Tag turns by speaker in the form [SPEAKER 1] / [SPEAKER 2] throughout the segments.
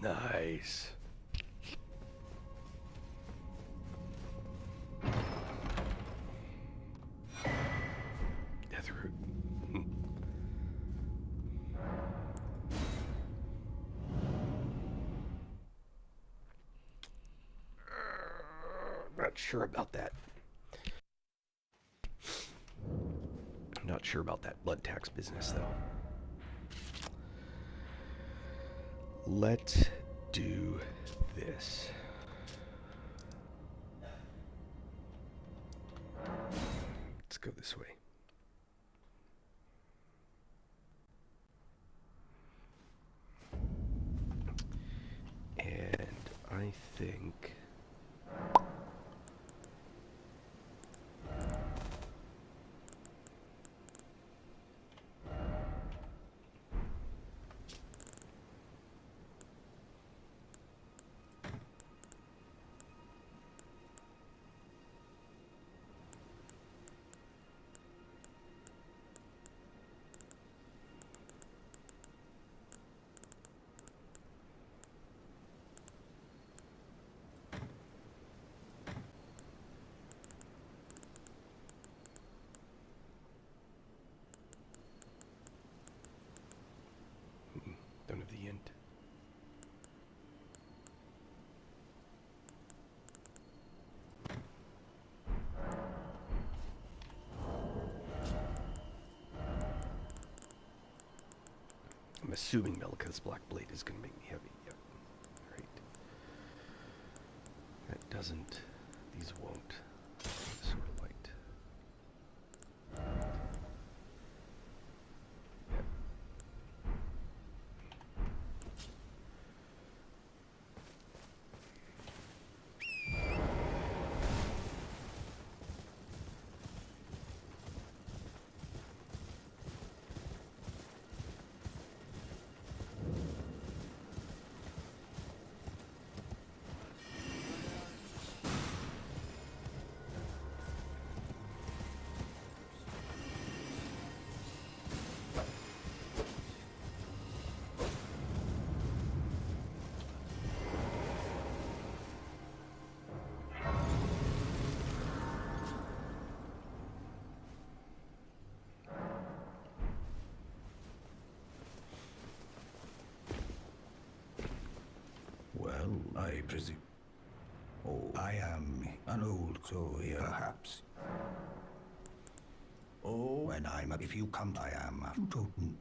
[SPEAKER 1] Nice. Deathroot. Not sure about that. Not sure about that blood tax business, though. Let's do this. Let's go this way. And I think... Don't have the int. I'm assuming Melika's Black Blade is going to make me heavy. Yep. Right. That doesn't. These won't. Sort of light. Yep.
[SPEAKER 2] Well, I presume. Oh, I am an old soul here, perhaps. Oh, when I'm if you come, I am a totem.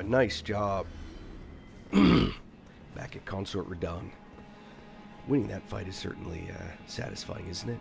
[SPEAKER 1] nice job. Back at Consort Redung. Winning that fight is certainly satisfying, isn't it?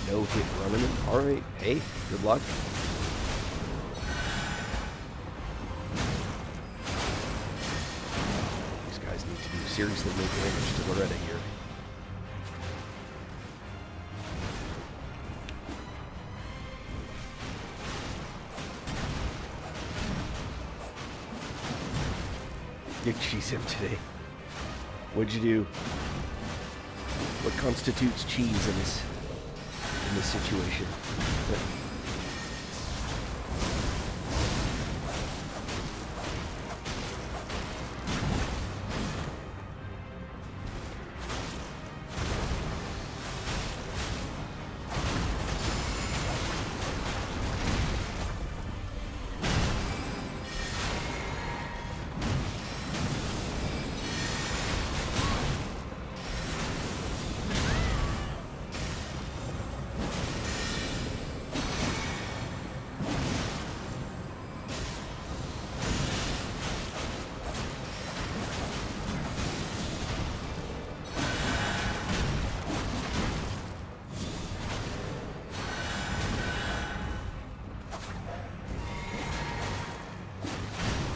[SPEAKER 1] No hit running him. Alright, hey, good luck. These guys need to do seriously make damage to Loretta here. You cheese him today. What'd you do? What constitutes cheese in this situation?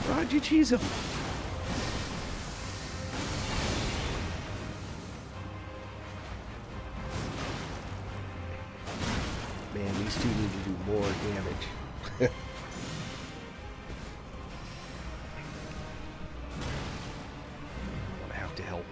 [SPEAKER 1] How'd you cheese him? Man, these two need to do more damage. I'm gonna have to help.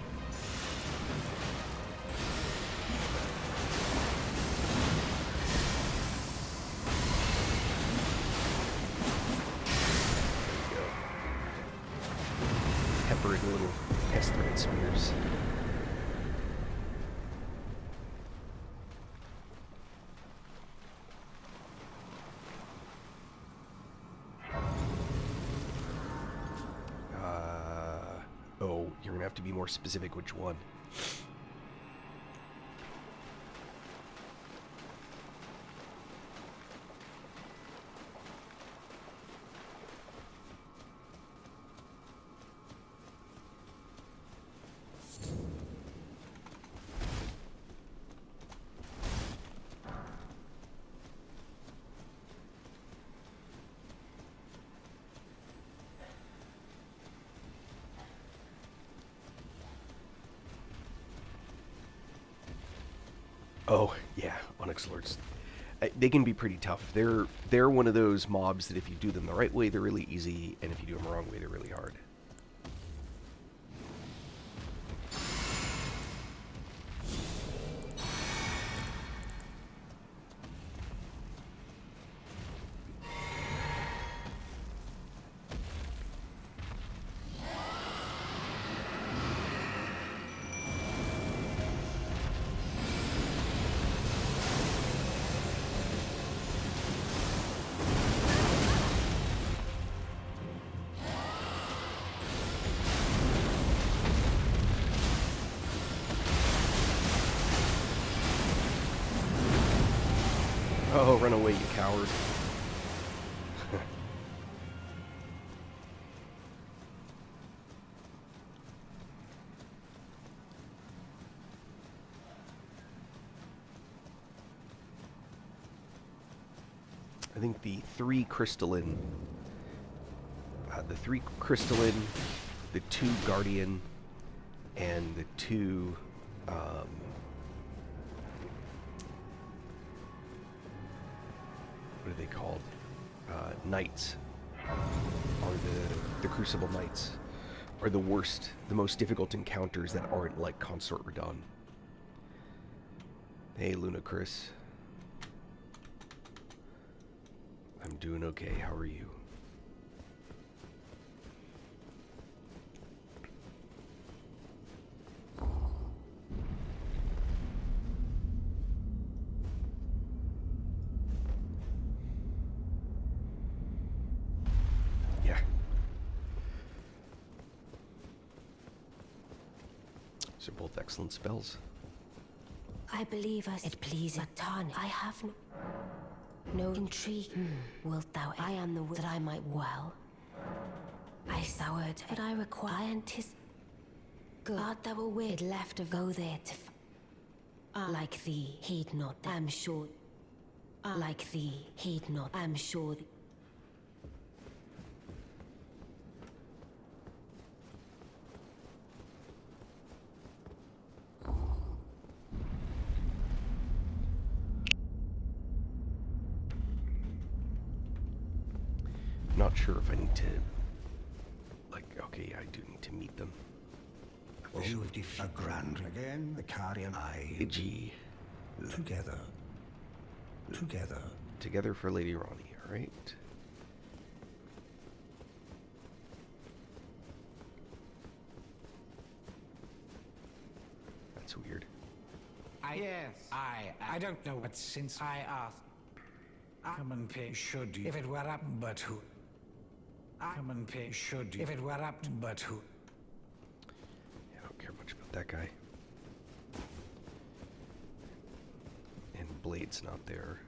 [SPEAKER 1] Peppering little pest thread spears. Oh, you're gonna have to be more specific which one. Oh, yeah, Onyx Lords. They can be pretty tough. They're one of those mobs that if you do them the right way, they're really easy, and if you do them the wrong way, they're really hard. Oh, run away, you coward. I think the three crystalline, the two guardian, and the two what are they called? Knights are the Crucible Knights are the worst, the most difficult encounters that aren't like Consort Radon. Hey, Lunacris. I'm doing okay. How are you? Yeah. These are both excellent spells.
[SPEAKER 3] I believe us. It pleases Tani. I have no intrigue. Wilt thou? I am the that I might well. I soured, but I require. I anticipate. Good. Art thou a wit left of go there to? Like thee, heed not. I'm sure. Like thee, heed not. I'm sure.
[SPEAKER 1] Not sure if I need to, like, okay, I do need to meet them.
[SPEAKER 2] You've a grand again, the Carrion Eye.
[SPEAKER 1] Gee.
[SPEAKER 2] Together. Together.
[SPEAKER 1] Together for Lady Ronnie, alright? That's weird.
[SPEAKER 4] I don't know what since I asked. Come and pay should you if it were up, but who? Come and pay should you if it were up, but who?
[SPEAKER 1] I don't care much about that guy. And Blade's not there.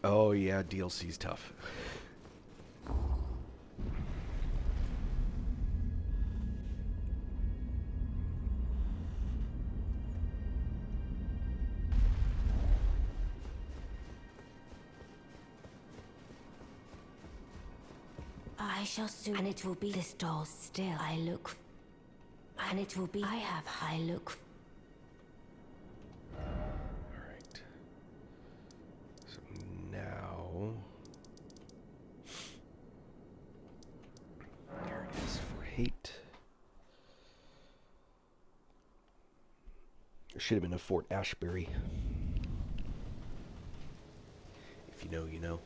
[SPEAKER 1] Oh yeah, DLC's tough.
[SPEAKER 3] I shall soon, and it will be this doll still. I look, and it will be. I have. I look.
[SPEAKER 1] All right. So now, there it is for hate. There should have been a Fort Ashbury. If you know, you know.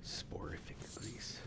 [SPEAKER 1] Sporific grease.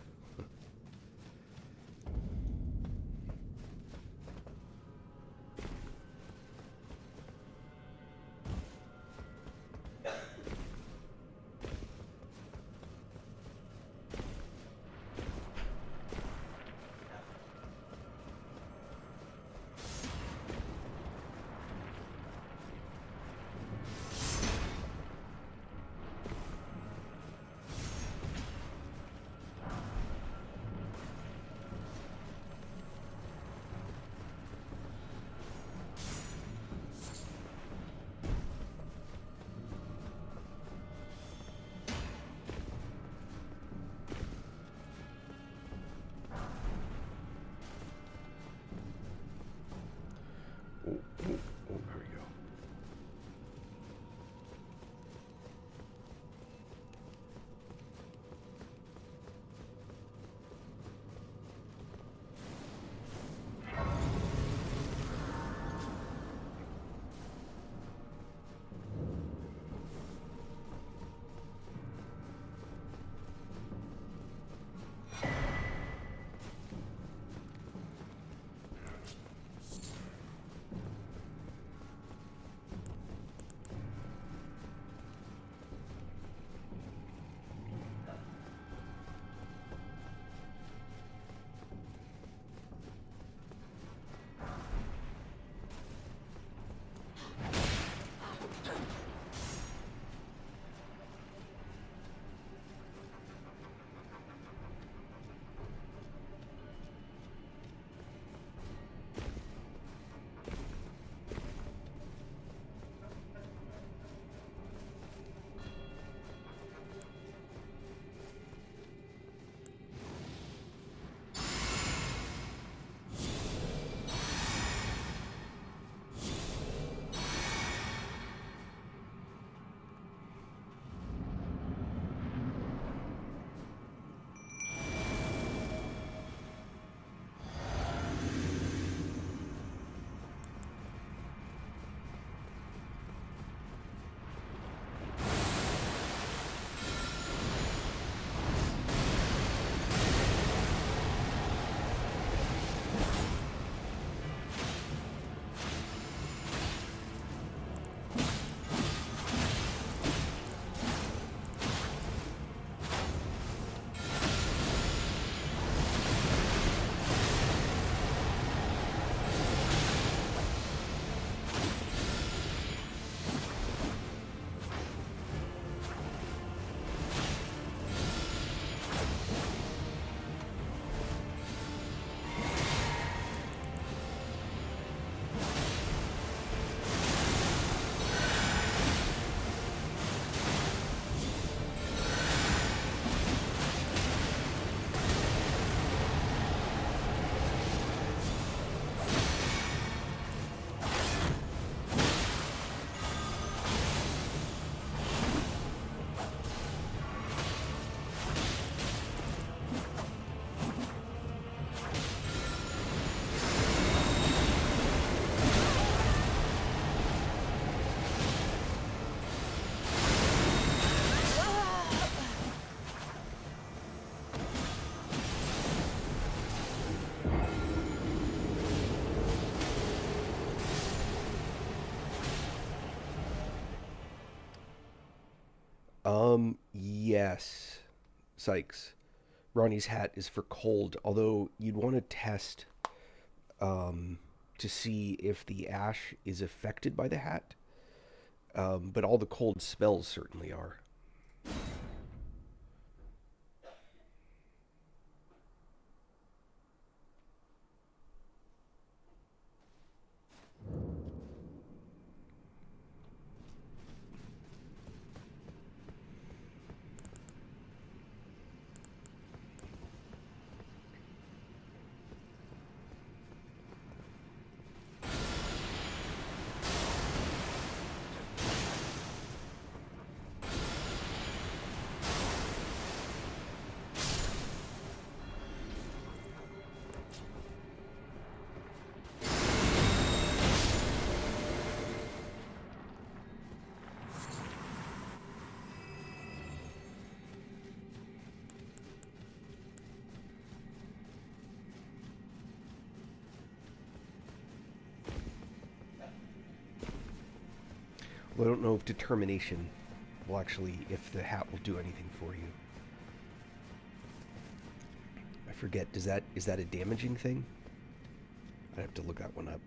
[SPEAKER 1] Yes. Sykes. Ronnie's hat is for cold, although you'd want to test to see if the ash is affected by the hat. But all the cold spells certainly are. Well, I don't know if determination will actually, if the hat will do anything for you. I forget, is that a damaging thing? I'd have to look that one up.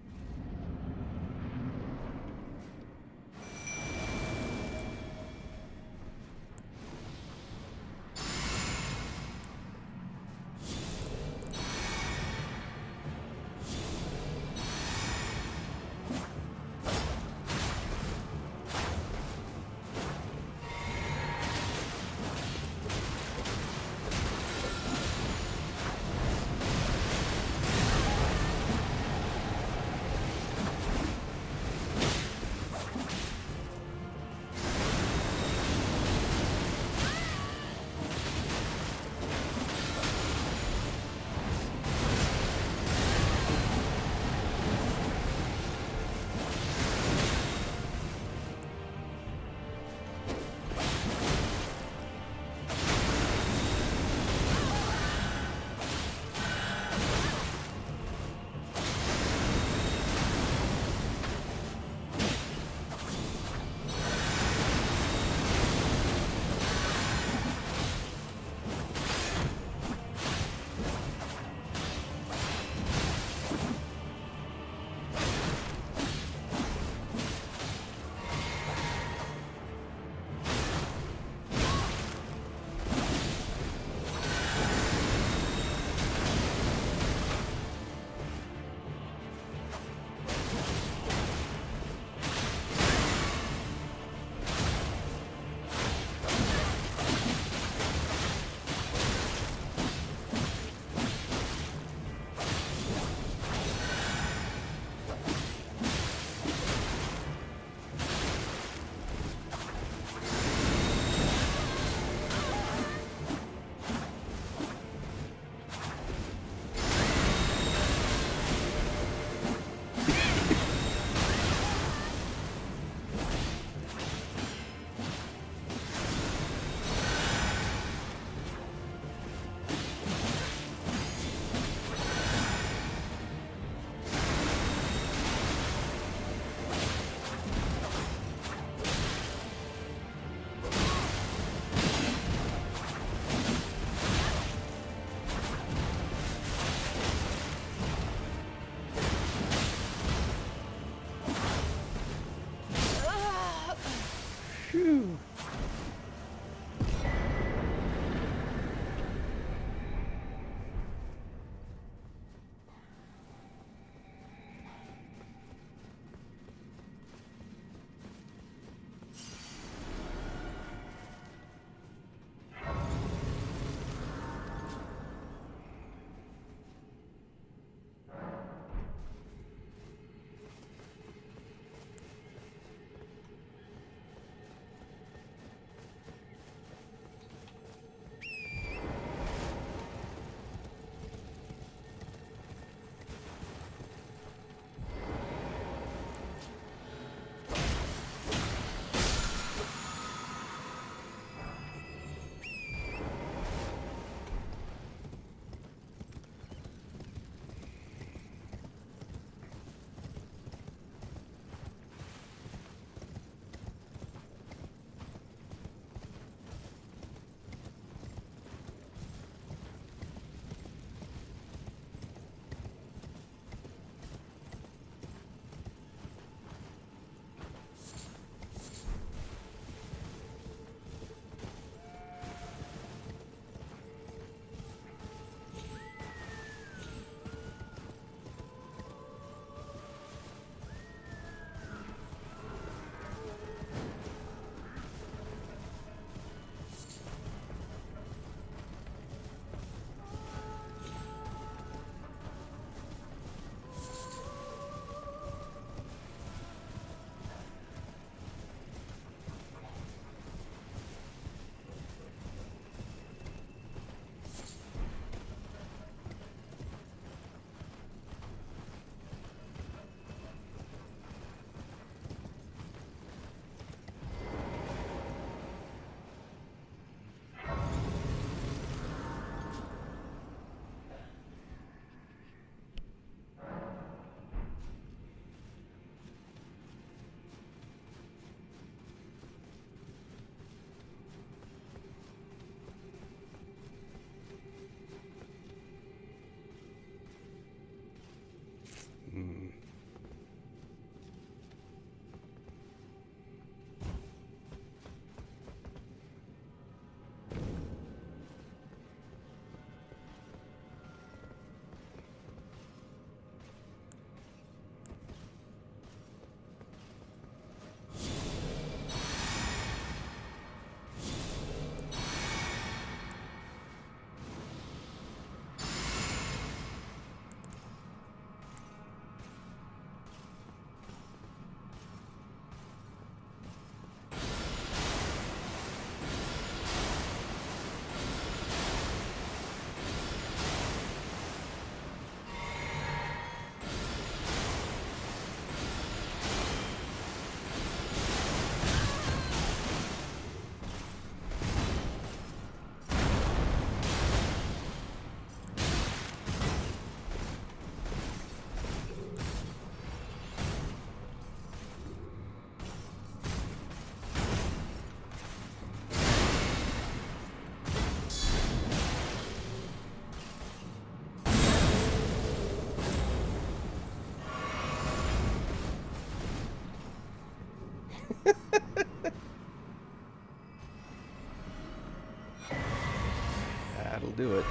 [SPEAKER 1] That'll do it.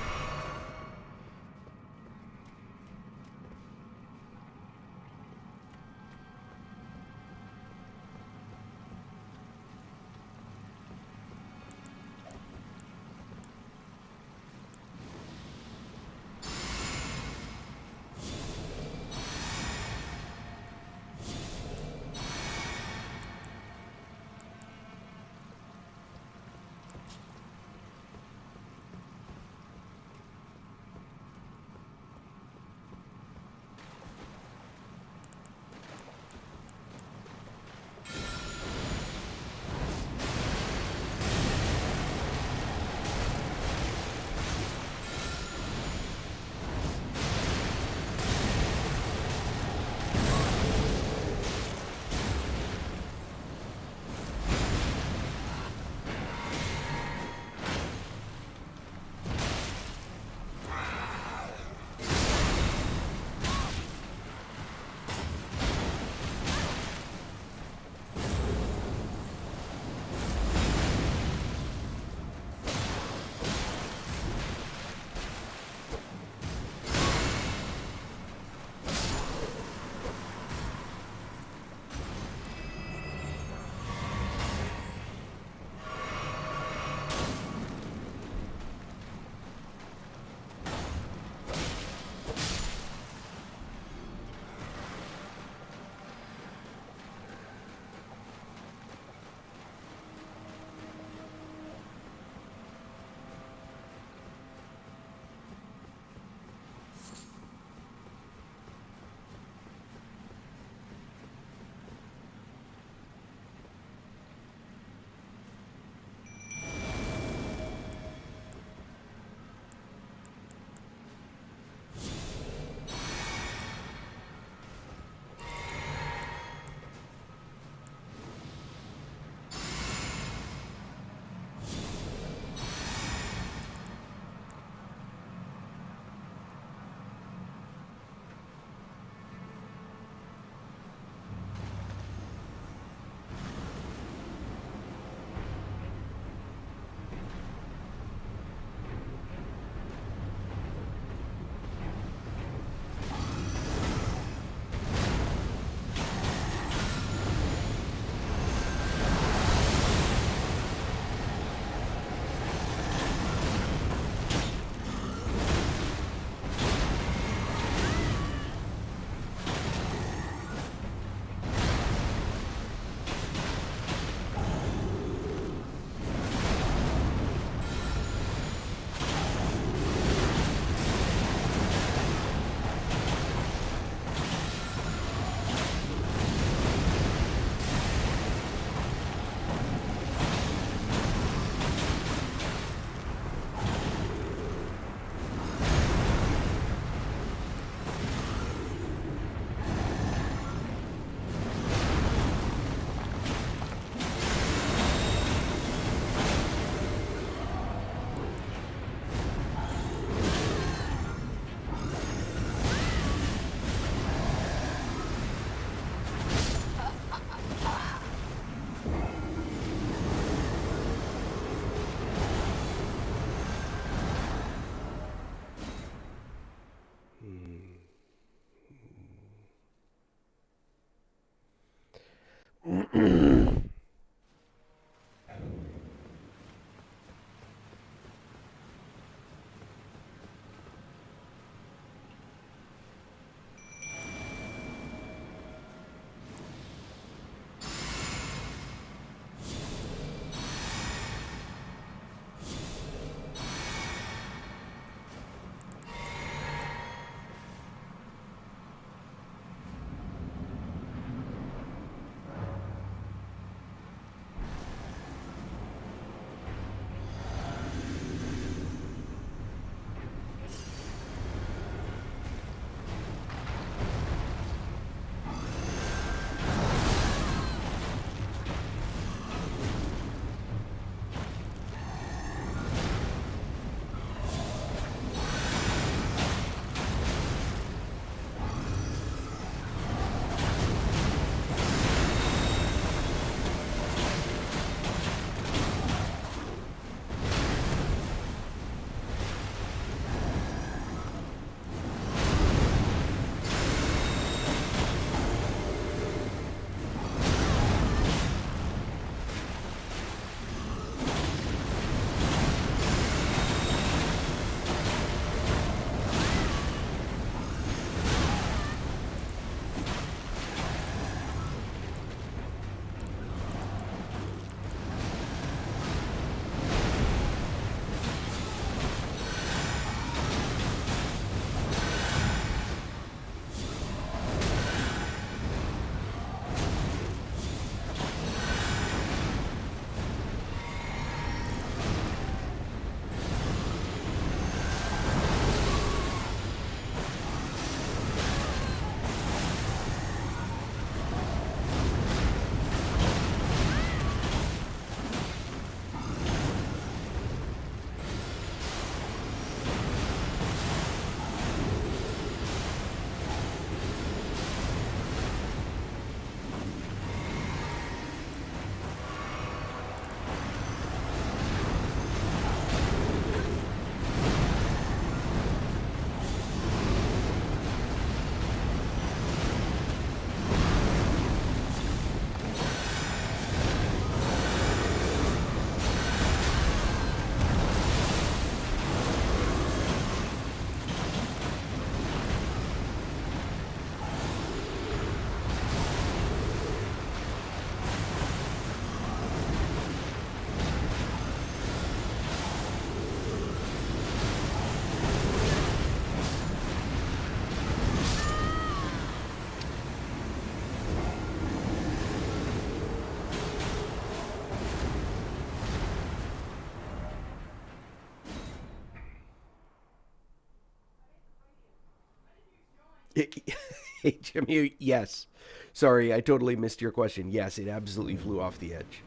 [SPEAKER 1] Hey, Jimmy, yes. Sorry, I totally missed your question. Yes, it absolutely flew off the edge.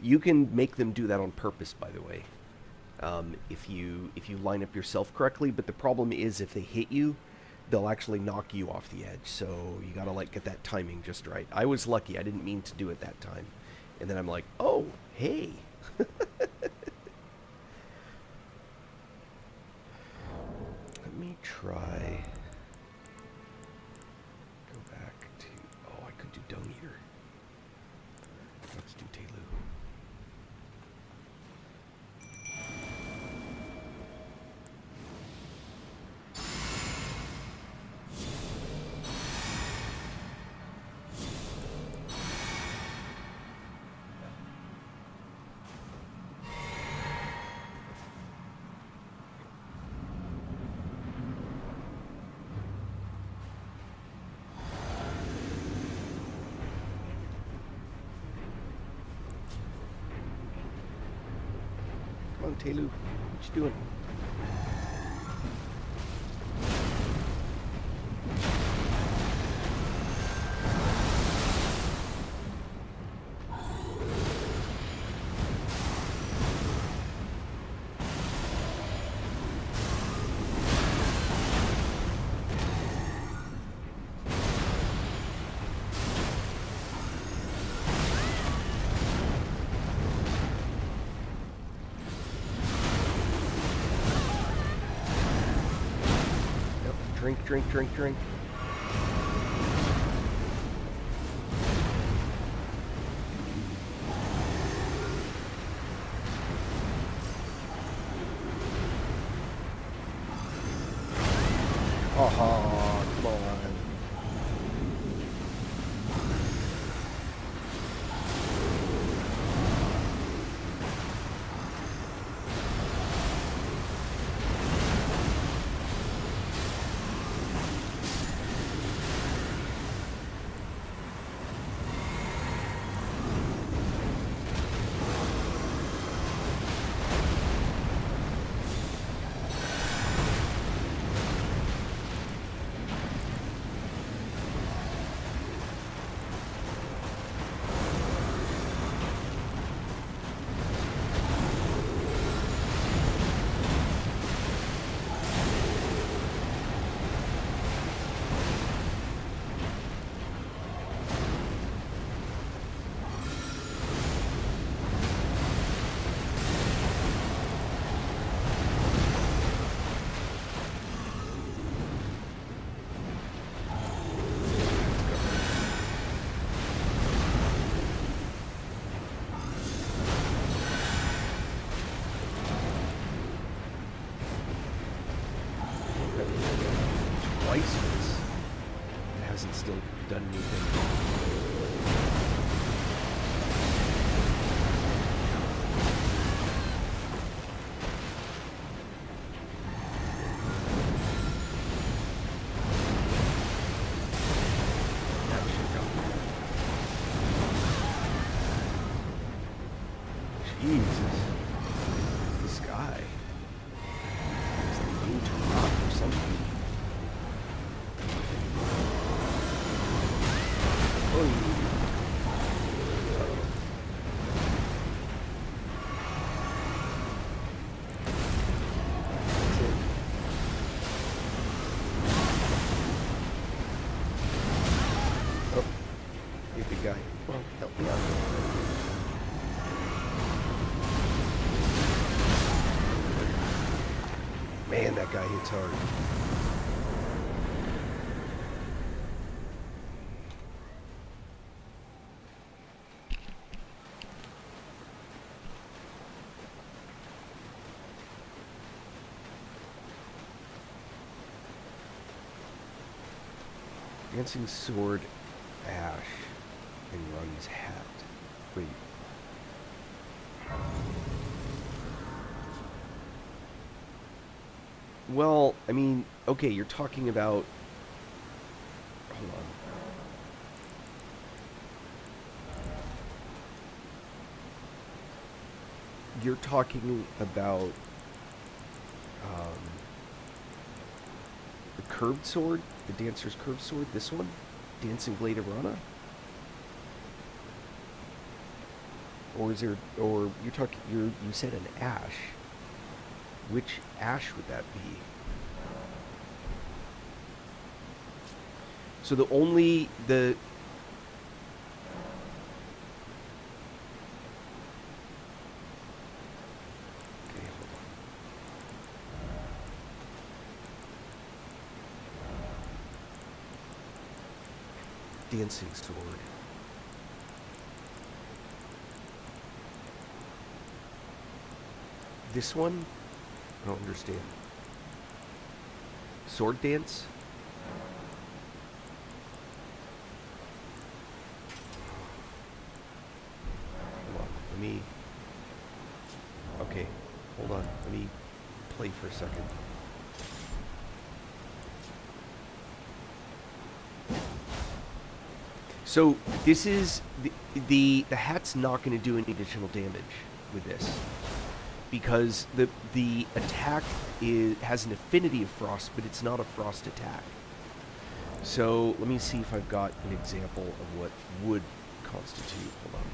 [SPEAKER 1] You can make them do that on purpose, by the way, if you line up yourself correctly. But the problem is, if they hit you, they'll actually knock you off the edge. So you gotta like get that timing just right. I was lucky; I didn't mean to do it that time, and then I'm like, oh, hey. Let me try. Go back to. Oh, I could do Dung Eater. Let's do Telu. Come on, Telu. What you doing? Yep. Drink, drink, drink, drink. Oh, come on. Twice for this. It hasn't still done anything. That should go. Jesus. This guy. He's like being too hot or something. Oh, that's it. Oh, you big guy. Well, help me out. Man, that guy hits hard. Dancing Sword Ash and runs hat. Wait. Well, I mean, okay, you're talking about. Hold on. You're talking about the curved sword, the dancer's curved sword, this one, Dancing Blade of Rana? Or is there, or you're talking, you said an ash. Which ash would that be? So the only, the... Okay, hold on. Dancing sword. This one? I don't understand. Sword dance? Hold on, let me... Okay, hold on, let me play for a second. So, this is... The hat's not going to do any additional damage with this. Because the attack has an affinity of frost, but it's not a frost attack. So let me see if I've got an example of what would constitute. Hold on.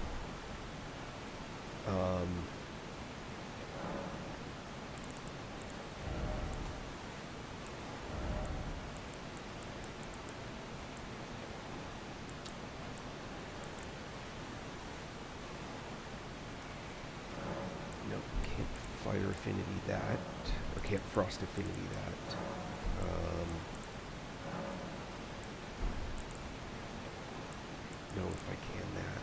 [SPEAKER 1] Fire affinity that. Or can't frost affinity that. No, if I can that.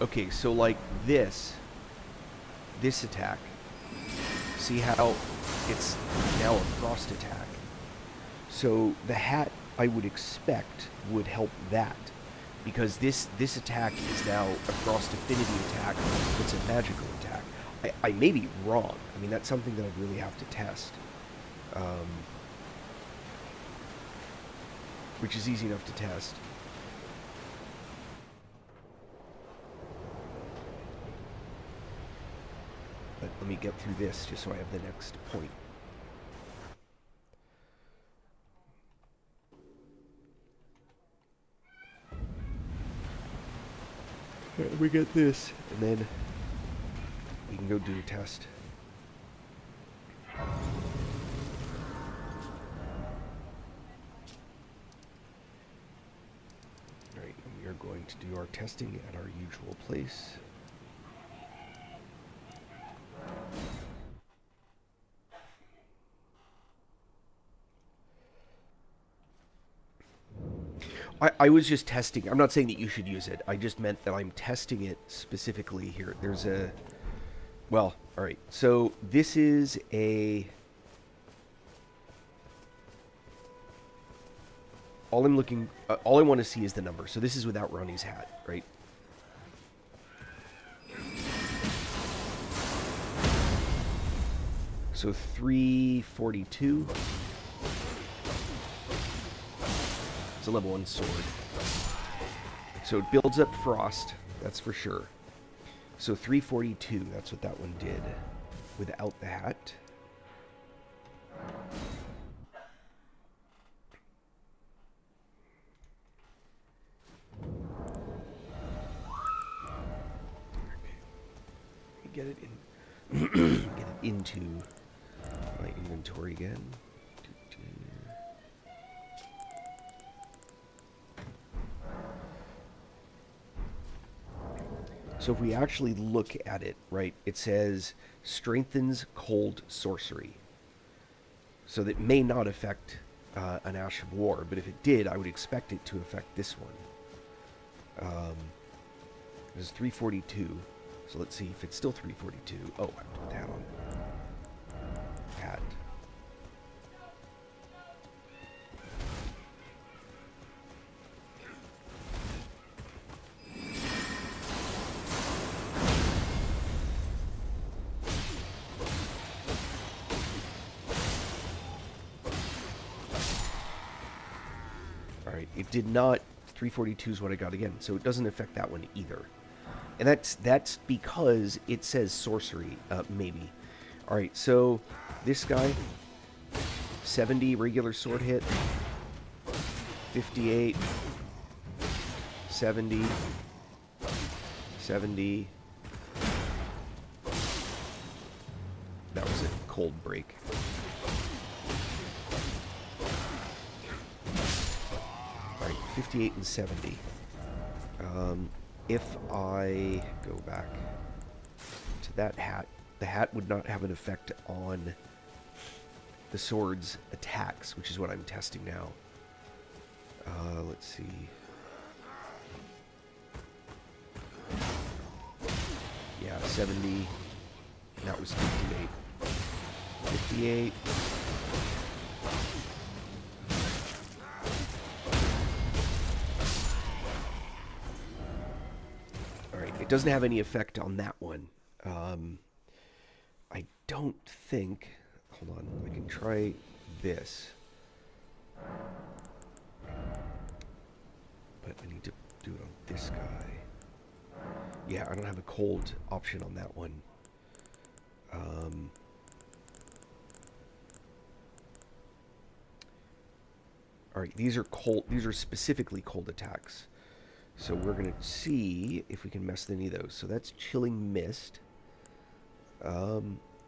[SPEAKER 1] No. Okay, so like this attack. See how it's now a frost attack. So the hat, I would expect, would help that, because this attack is now a frost affinity attack. It's a magical attack. I may be wrong. I mean, that's something that I'd really have to test, which is easy enough to test. But let me get through this just so I have the next point. We get this, and then we can go do a test. Alright, and we are going to do our testing at our usual place. I was just testing. I'm not saying that you should use it. I just meant that I'm testing it specifically here. There's a... Well, alright. So, this is a... All I'm looking... all I want to see is the number. So this is without Ronnie's hat, right? So 342... It's a level 1 sword. So it builds up frost, that's for sure. So 342, that's what that one did without the hat. Get it in get it into my inventory again. So if we actually look at it, right, it says strengthens cold sorcery. So that may not affect an Ash of War, but if it did, I would expect it to affect this one. This is 342, so let's see if it's still 342. Oh, I have to put that on. Hat. It did not, 342 is what I got again, so it doesn't affect that one either. And that's because it says sorcery, maybe. All right, so this guy, 70 regular sword hit, 58, 70, 70. That was a cold break. All right, 58 and 70. If I go back to that hat, the hat would not have an effect on the sword's attacks, which is what I'm testing now. Let's see. Yeah, 70. That was 58. 58. Alright, it doesn't have any effect on that one. I don't think... Hold on, I can try this. But I need to do it on this guy. Yeah, I don't have a cold option on that one. Alright, these are cold. These are specifically cold attacks. So we're going to see if we can mess with any of those. So that's Chilling Mist.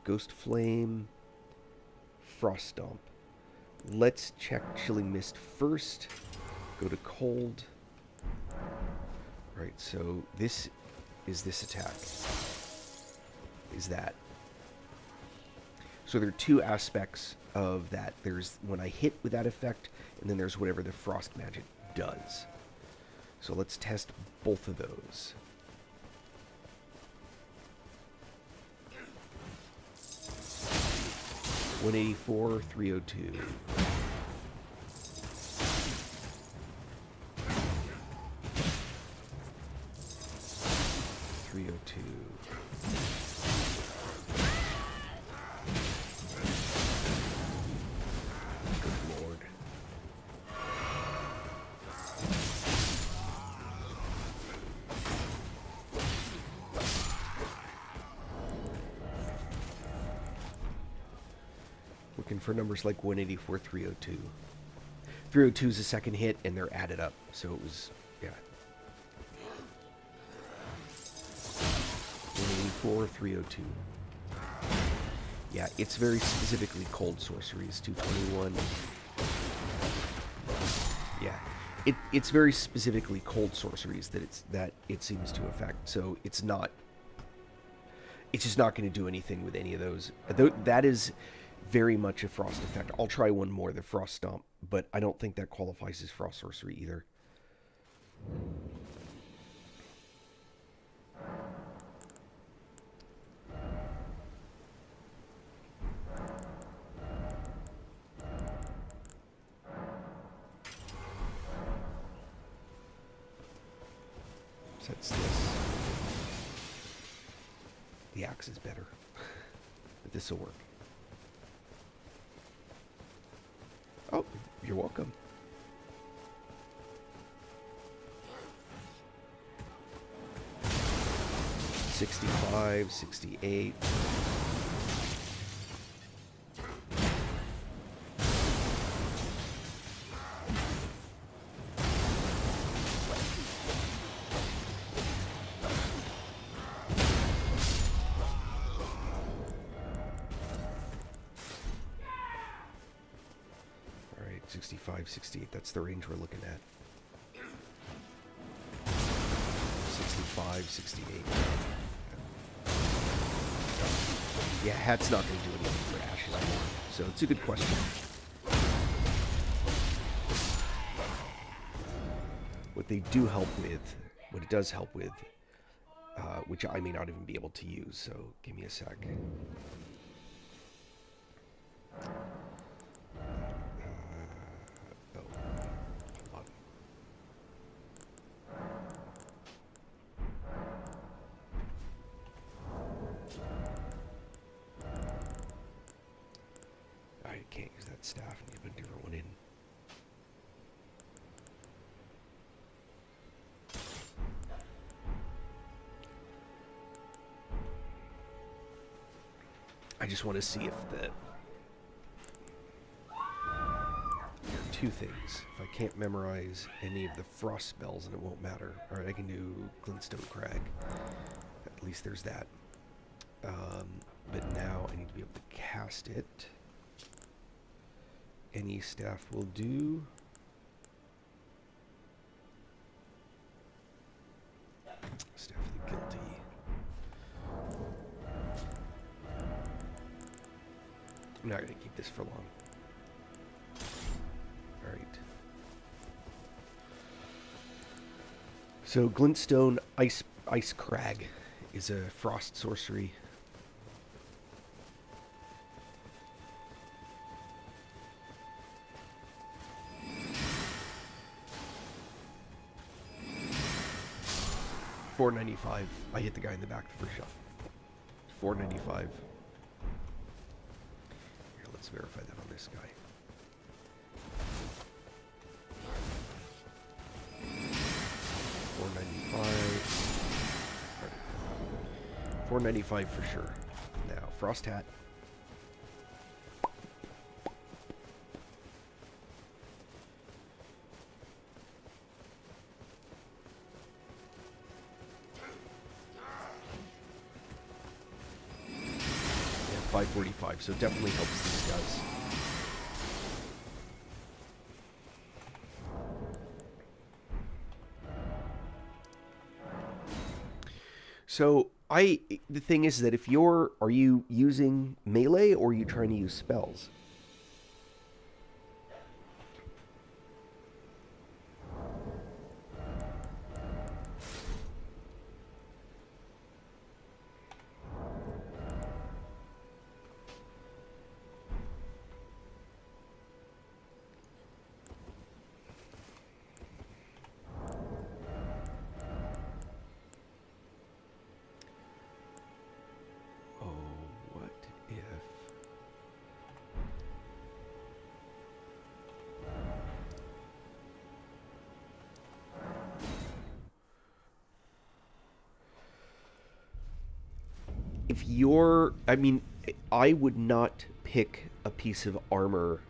[SPEAKER 1] Ghost Flame. Frost Stomp. Let's check Chilling Mist first. Go to Cold. Alright, so this is this attack. Is that. So there are two aspects of that. There's when I hit with that effect, and then there's whatever the frost magic does. So let's test both of those. $184, $302. 302. Good lord. Looking for numbers like 184, 302. 302 is the second hit, and they're added up. So it was, yeah. 184, 302. Yeah, it's very specifically cold sorceries. 221. Yeah, it's very specifically cold sorceries that it seems to affect. So it's not. It's just not going to do anything with any of those. That is very much a frost effect. I'll try one more, the Frost Stomp, but I don't think that qualifies as frost sorcery either. So that's this. The axe is better, but this will work. Oh, you're welcome. $65, $68. All right, 65, 68. That's the range we're looking at. 65, 68. Yeah, hat's not going to do anything for ashes anymore. So it's a good question. What they do help with, what it does help with, which I may not even be able to use, so give me a sec. Oh, hold on. I can't use that staff and give a different one in. I just want to see if the... There are two things. If I can't memorize any of the frost spells, and it won't matter. Alright, I can do Glintstone Crag. At least there's that. But now I need to be able to cast it. Any staff will do. Staff of the Guilty. I'm not going to keep this for long. Alright. So Glintstone Ice Crag is a frost sorcery. $4.95. I hit the guy in the back the first shot. $4.95. Here, let's verify that on this guy. $4.95 for sure. Now, Frost Hat. Yeah, $5.45, so it definitely helps these guys. So the thing is that if are you using melee or are you trying to use spells? If you're, I mean, I would not pick a piece of armor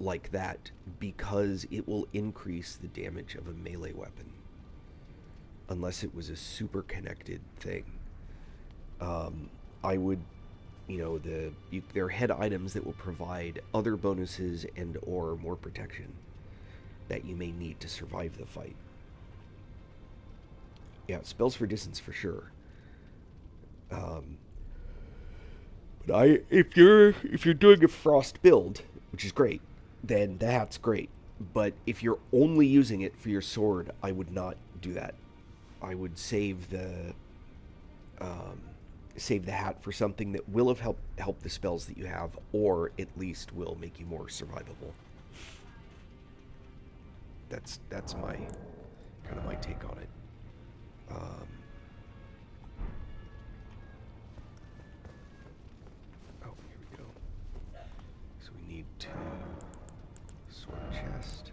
[SPEAKER 1] like that because it will increase the damage of a melee weapon. Unless it was a super connected thing. I would, you know, there are head items that will provide other bonuses and or more protection that you may need to survive the fight. Yeah, spells for distance for sure. But if you're doing a frost build, which is great, then that's great. But if you're only using it for your sword, I would not do that. I would save the hat for something that will have helped the spells that you have, or at least will make you more survivable. That's my kind of my take on it. Oh, here we go. So we need to sword chest.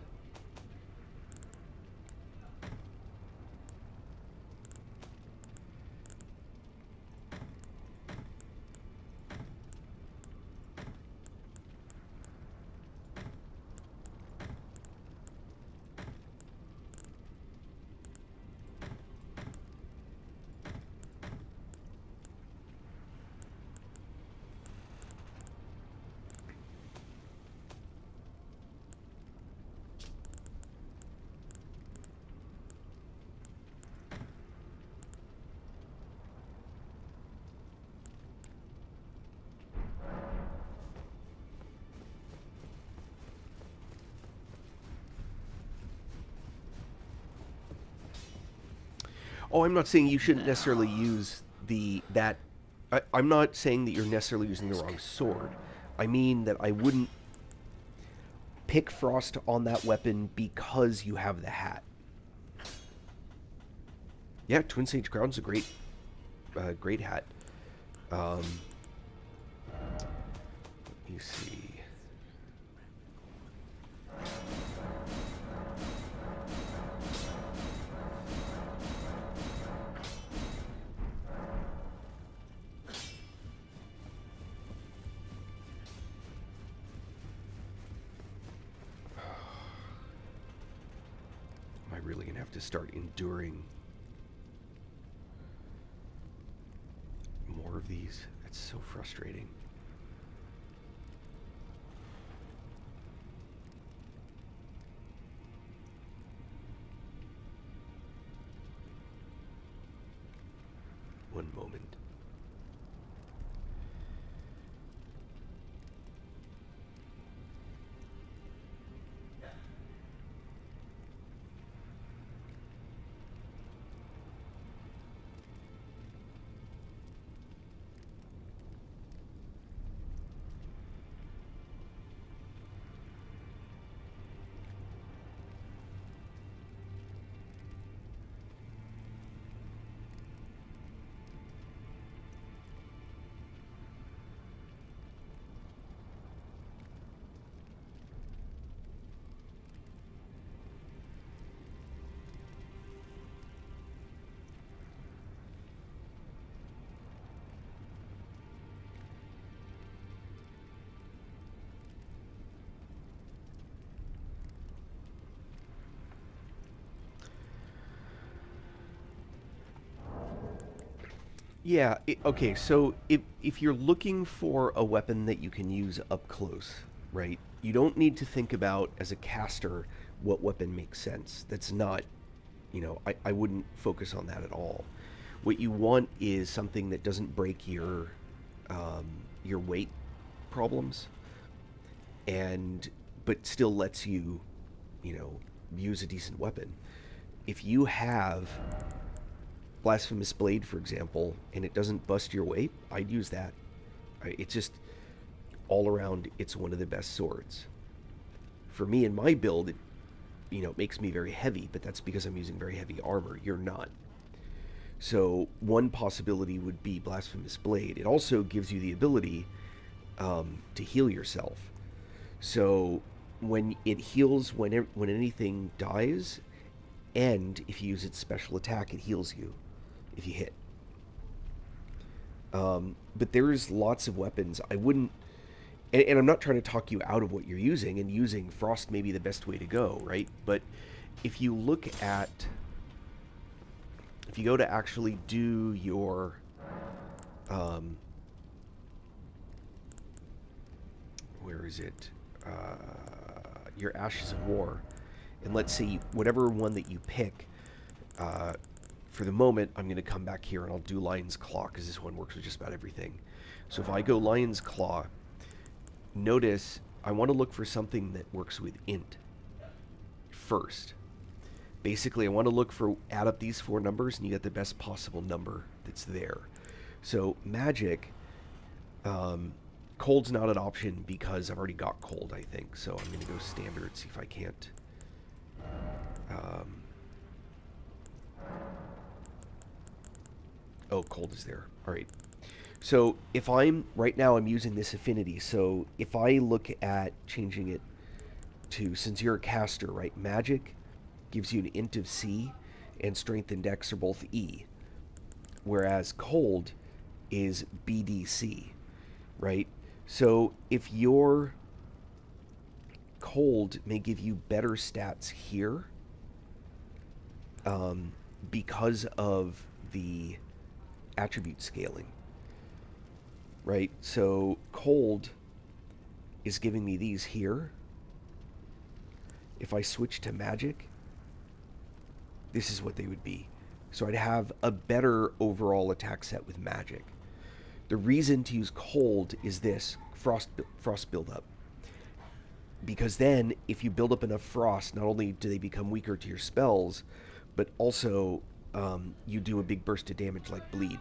[SPEAKER 1] Oh, I'm not saying you shouldn't necessarily use I'm not saying that you're necessarily using the wrong sword. I mean that I wouldn't pick Frost on that weapon because you have the hat. Yeah, Twin Sage Crown's a great hat. Let me see. have to start enduring more of these. It's so frustrating. One moment. Yeah, okay, so if you're looking for a weapon that you can use up close, right? You don't need to think about as a caster what weapon makes sense. That's not, I wouldn't focus on that at all. What you want is something that doesn't break your weight problems, and but still lets you, you know, use a decent weapon. If you have Blasphemous Blade, for example, and it doesn't bust your weight, I'd use that. It's just all around, it's one of the best swords. For me in my build, it makes me very heavy, but that's because I'm using very heavy armor. You're not. So one possibility would be Blasphemous Blade. It also gives you the ability to heal yourself. So when it heals when anything dies, and if you use its special attack, it heals you if you hit. But there's lots of weapons. I wouldn't, and I'm not trying to talk you out of what you're using, and using Frost may be the best way to go, right? But if you look at, if you go to actually do your, where is it? Your Ashes of War, and let's say whatever one that you pick, for the moment, I'm going to come back here and I'll do Lion's Claw, because this one works with just about everything. So if I go Lion's Claw, notice I want to look for something that works with int first. Basically, I want to look for, add up these four numbers, and you get the best possible number that's there. So magic, cold's not an option because I've already got cold, I think. So I'm going to go standard, see if I can't. Oh, cold is there. All right. So if right now I'm using this affinity. So if I look at changing it to, since you're a caster, right? Magic gives you an int of C, and strength and dex are both E. Whereas cold is BDC, right? So if your cold may give you better stats here, because of the attribute scaling, right? So cold is giving me these here. If I switch to magic, this is what they would be. So I'd have a better overall attack set with magic. The reason to use cold is this, frost buildup. Because then, if you build up enough frost, not only do they become weaker to your spells, but also you do a big burst of damage like bleed.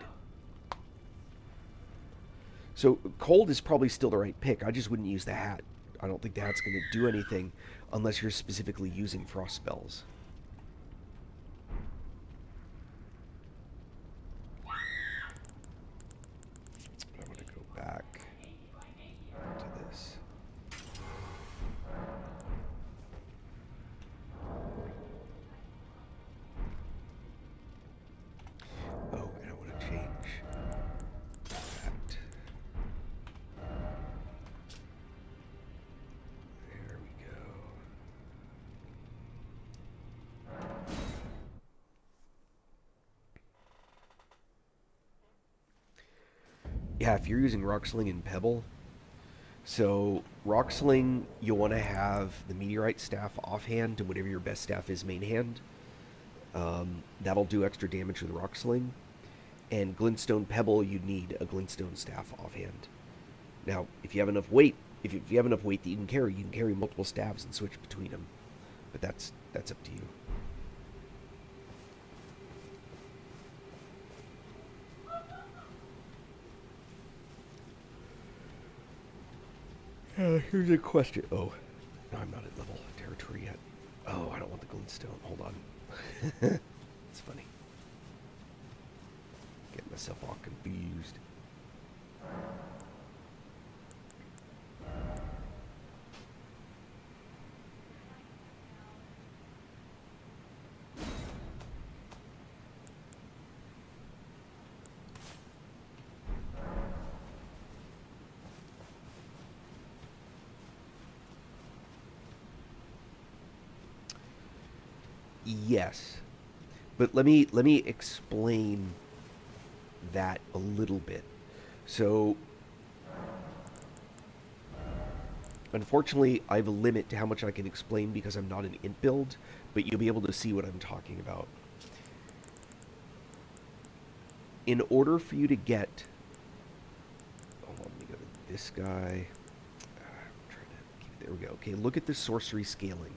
[SPEAKER 1] So cold is probably still the right pick. I just wouldn't use the hat. I don't think the hat's going to do anything unless you're specifically using frost spells. I'm going to go back to this. Oh, and I want to change that. There we go. Yeah, if you're using Rock Sling and Pebble, so Rock Sling, you'll want to have the Meteorite staff offhand to whatever your best staff is main hand. That'll do extra damage with Rock Sling. And Glintstone Pebble, you'd need a Glintstone staff offhand. Now, if you have enough weight, if you have enough weight that you can carry multiple staves and switch between them. But that's up to you. Here's a question. Oh, no, I'm not at level territory yet. Oh, I don't want the glintstone. Hold on. It's funny. Getting myself all confused. Yes, but let me explain that a little bit. So, unfortunately, I have a limit to how much I can explain because I'm not an int build, but you'll be able to see what I'm talking about. In order for you to get, hold on, let me go to this guy. I'm trying to keep it, there we go. Okay, look at the sorcery scaling.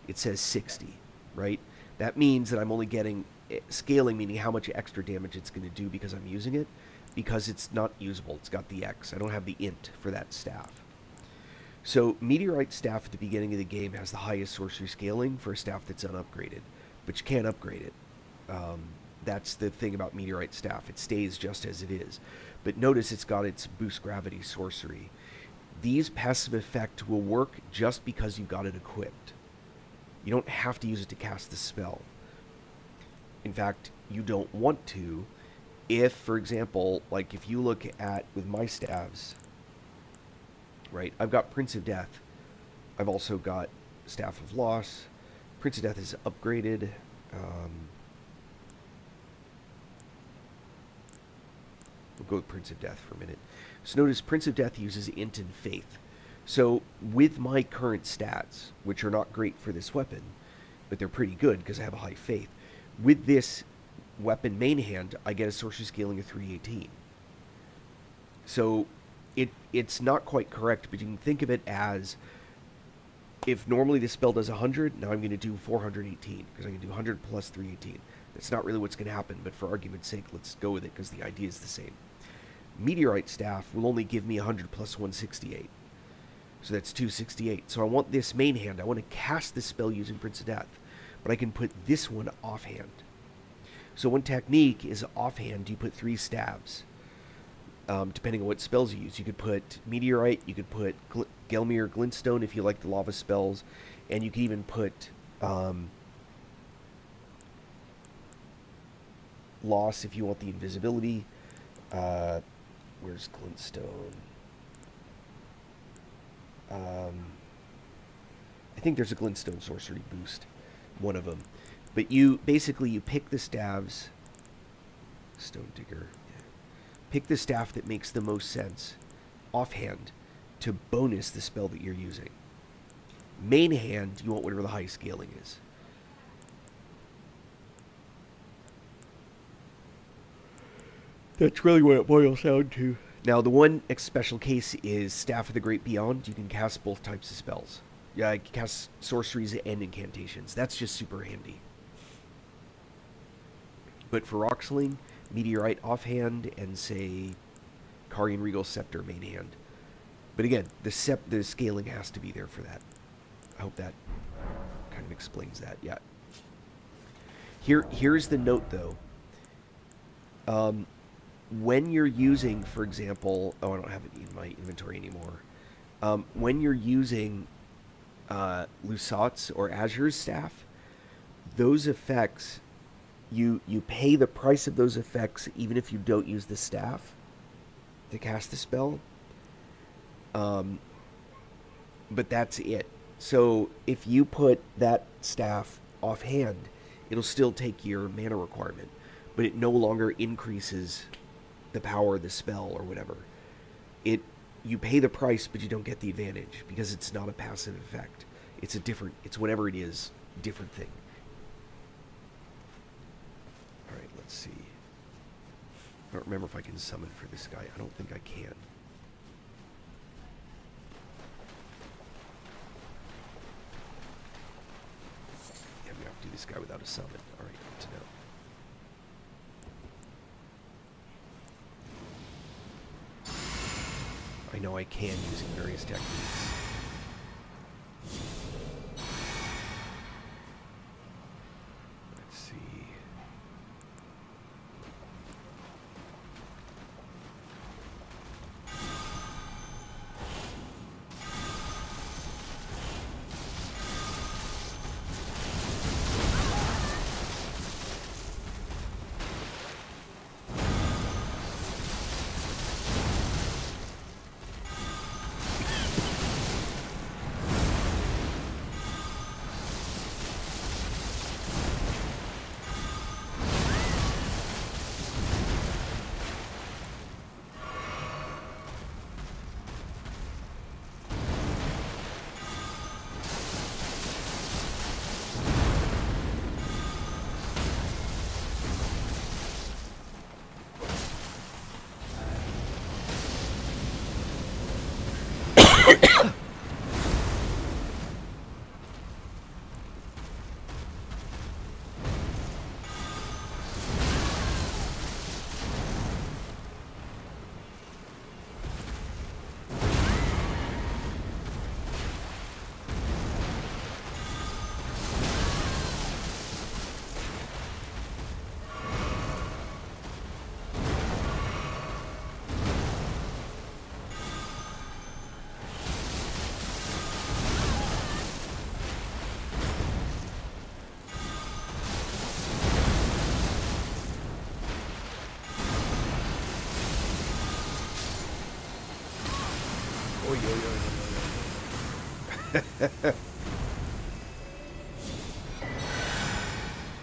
[SPEAKER 1] It says 60, right? That means that I'm only getting scaling, meaning how much extra damage it's going to do because I'm using it, because it's not usable. It's got the X. I don't have the int for that staff. So Meteorite staff at the beginning of the game has the highest sorcery scaling for a staff that's unupgraded, but you can't upgrade it. That's the thing about Meteorite staff. It stays just as it is. But notice it's got its boost gravity sorcery. These passive effect will work just because you got it equipped. You don't have to use it to cast the spell. In fact, you don't want to if, for example, like if you look at, with my staves, right, I've got Prince of Death. I've also got Staff of Loss. Prince of Death is upgraded. We'll go with Prince of Death for a minute. So notice Prince of Death uses Int and Faith. So with my current stats, which are not great for this weapon, but they're pretty good because I have a high faith, with this weapon main hand, I get a sorcery scaling of 318. So it's not quite correct, but you can think of it as, if normally this spell does 100, now I'm going to do 418, because I can do 100 plus 318. That's not really what's going to happen, but for argument's sake, let's go with it, because the idea is the same. Meteorite staff will only give me 100 plus 168. So that's 268. So I want this main hand. I want to cast this spell using Prince of Death, but I can put this one offhand. So one technique is offhand, you put 3 stabs, depending on what spells you use. You could put Meteorite, you could put Gelmir Glintstone if you like the lava spells, and you could even put Loss if you want the invisibility. Where's Glintstone? I think there's a Glintstone sorcery boost, one of them. But you pick the staves. Stone Digger. Yeah. Pick the staff that makes the most sense offhand to bonus the spell that you're using. Main hand, you want whatever the high scaling is. That's really what it boils down to. Now, the one special case is Staff of the Great Beyond. You can cast both types of spells. Yeah, I can cast sorceries and incantations. That's just super handy. But for Rocksling, Meteorite offhand, and say Carian Regal Scepter main hand. But again, the scaling has to be there for that. I hope that kind of explains that. Yeah. Here's the note, though. When you're using, for example, oh, I don't have it in my inventory anymore. When you're using Lusat's or Azure's staff, those effects, you pay the price of those effects even if you don't use the staff to cast the spell. But that's it. So if you put that staff offhand, it'll still take your mana requirement, but it no longer increases the power of the spell or whatever. You pay the price, but you don't get the advantage because it's not a passive effect. It's whatever it is, different thing. All right, let's see. I don't remember if I can summon for this guy. I don't think I can. Yeah, we have to do this guy without a summon. All right, good to know. I know I can using various techniques. Let's see.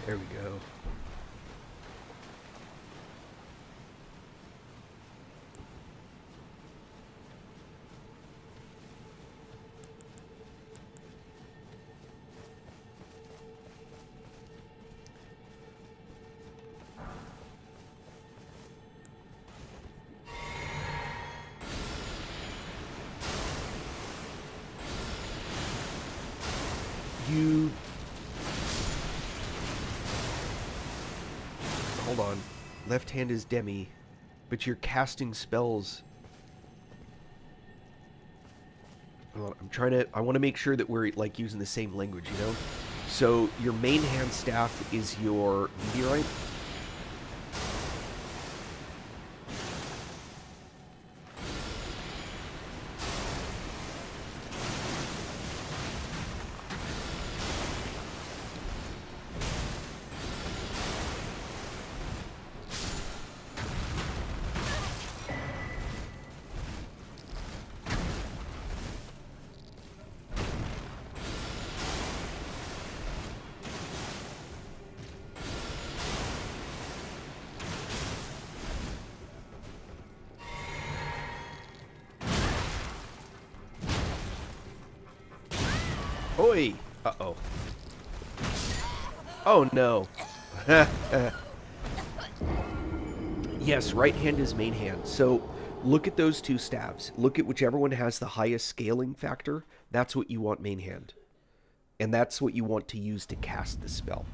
[SPEAKER 1] There we go. You... Hold on. Left hand is Demi, but you're casting spells. Hold on, I'm trying to... I want to make sure that we're, like, using the same language, you know? So, your main hand staff is your meteorite. Oi! Uh-oh. Oh, no. Yes, right hand is main hand. So, look at those two staves. Look at whichever one has the highest scaling factor. That's what you want main hand. And that's what you want to use to cast the spell.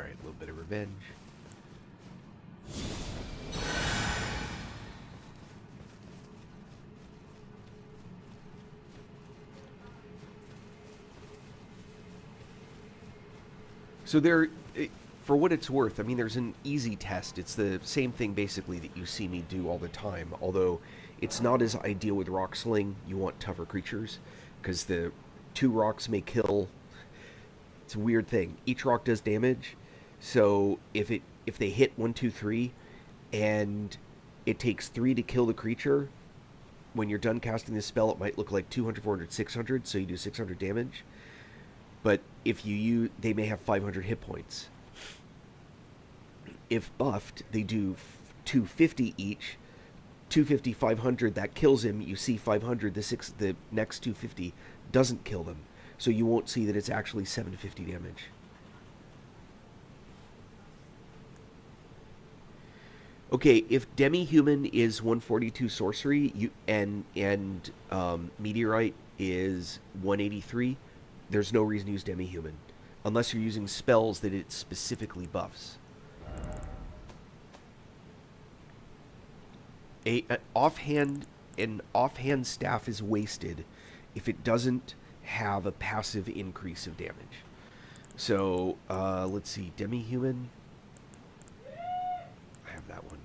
[SPEAKER 1] Alright, a little bit of revenge. So there, for what it's worth, I mean, there's an easy test. It's the same thing basically that you see me do all the time, although it's not as ideal with rock sling. You want tougher creatures, because the 2 rocks may kill. It's a weird thing. Each rock does damage, so if they hit 1, 2, 3, and it takes 3 to kill the creature, when you're done casting the spell, it might look like 200, 400, 600, so you do 600 damage. But if you use, they may have 500 hit points. If buffed, they do 250 each. 250, 500, that kills him. You see 500, the next 250 doesn't kill them. So you won't see that it's actually 750 damage. Okay, if demi-human is 142 sorcery and meteorite is 183, there's no reason to use demi-human unless you're using spells that it specifically buffs. An offhand staff is wasted if it doesn't have a passive increase of damage. So let's see, demi-human. I have that one.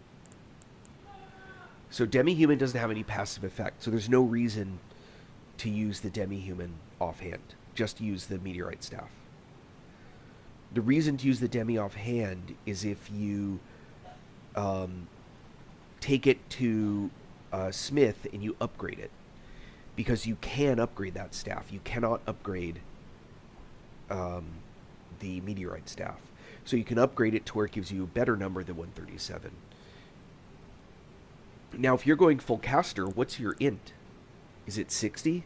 [SPEAKER 1] So demi-human doesn't have any passive effect, so there's no reason to use the demi-human offhand. Just use the meteorite staff. The reason to use the demi offhand is if you take it to Smith and you upgrade it, because you can upgrade that staff. You cannot upgrade the meteorite staff. So you can upgrade it to where it gives you a better number than 137. Now, if you're going full caster, what's your int? Is it 60?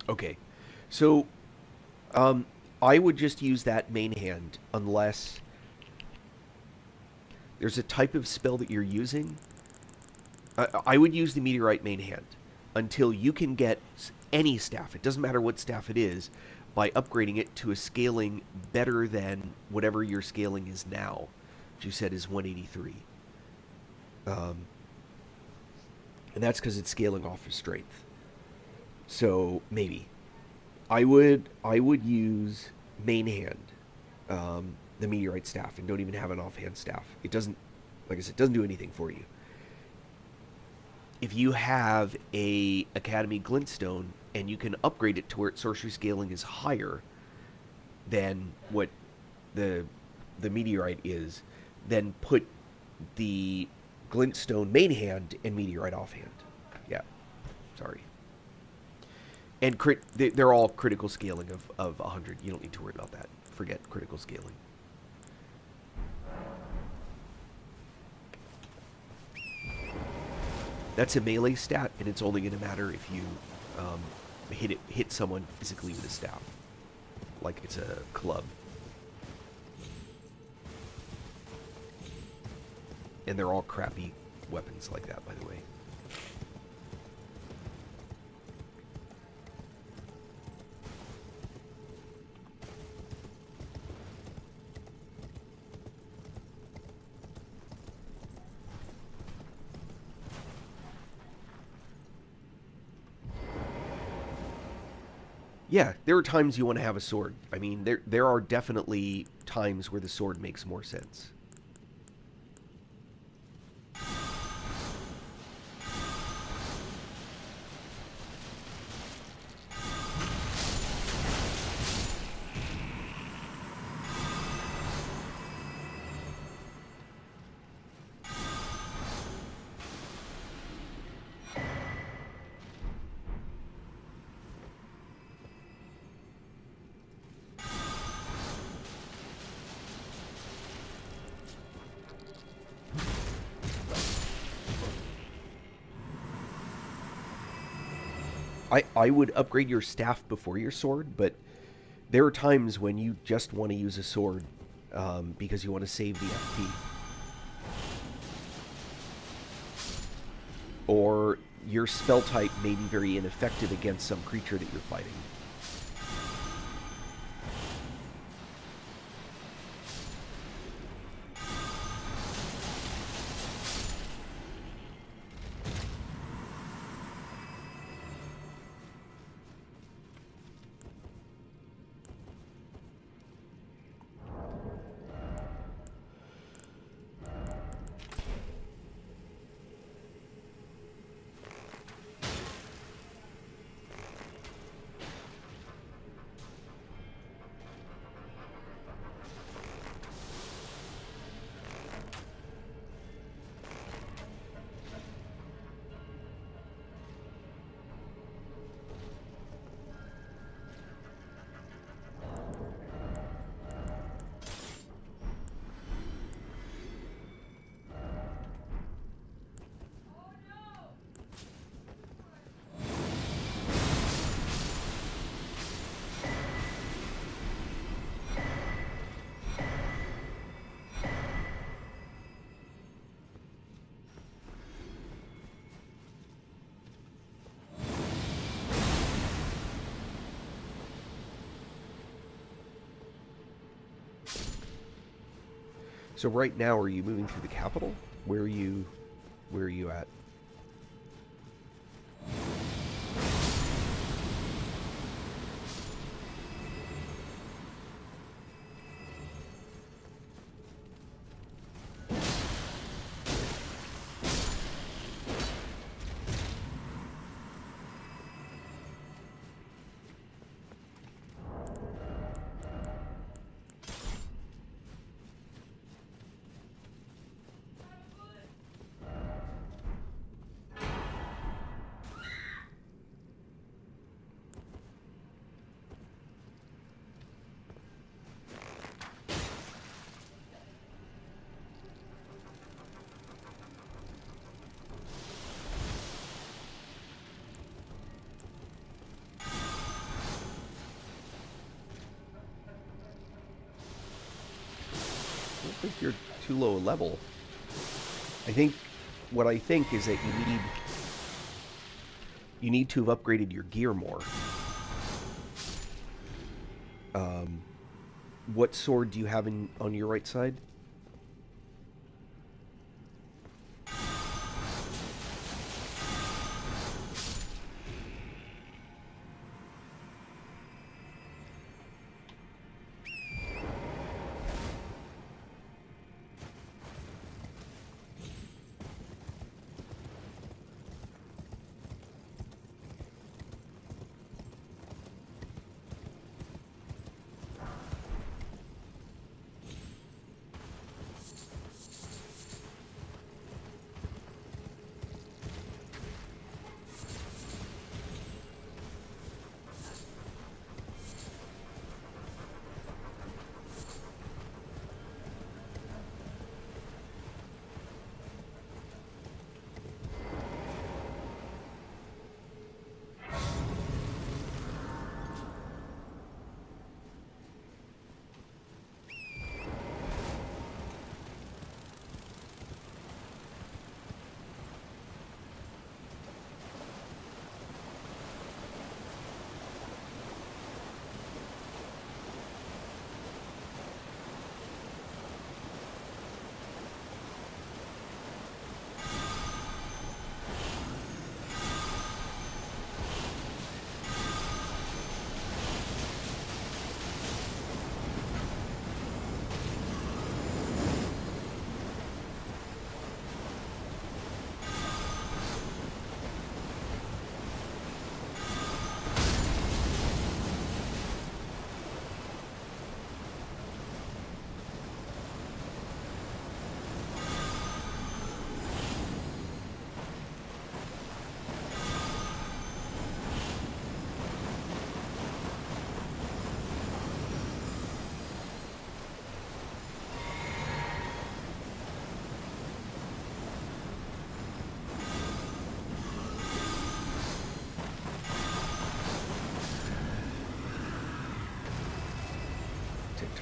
[SPEAKER 1] Okay, so I would just use that main hand unless there's a type of spell that you're using. I would use the meteorite main hand until you can get any staff. It doesn't matter what staff it is, by upgrading it to a scaling better than whatever your scaling is now, which you said is 183. And that's because it's scaling off of strength. So maybe I would use main hand, the meteorite staff, and don't even have an offhand staff. It doesn't, like I said, doesn't do anything for you. If you have a Academy Glintstone and you can upgrade it to where its sorcery scaling is higher than what the meteorite is, then put the Glintstone main hand and meteorite offhand. Yeah, sorry. And they're all critical scaling of 100. You don't need to worry about that. Forget critical scaling. That's a melee stat, and it's only going to matter if you hit someone physically with a staff, like it's a club. And they're all crappy weapons like that, by the way. Yeah, there are times you want to have a sword. I mean, there are definitely times where the sword makes more sense. I would upgrade your staff before your sword, but There are times when you just want to use a sword because you want to save the FP. Or your spell type may be very ineffective against some creature that you're fighting. So right now, are you moving through the capital? Where are you at? I don't think you're too low a level. What I think is that you need to have upgraded your gear more. What sword do you have on your right side?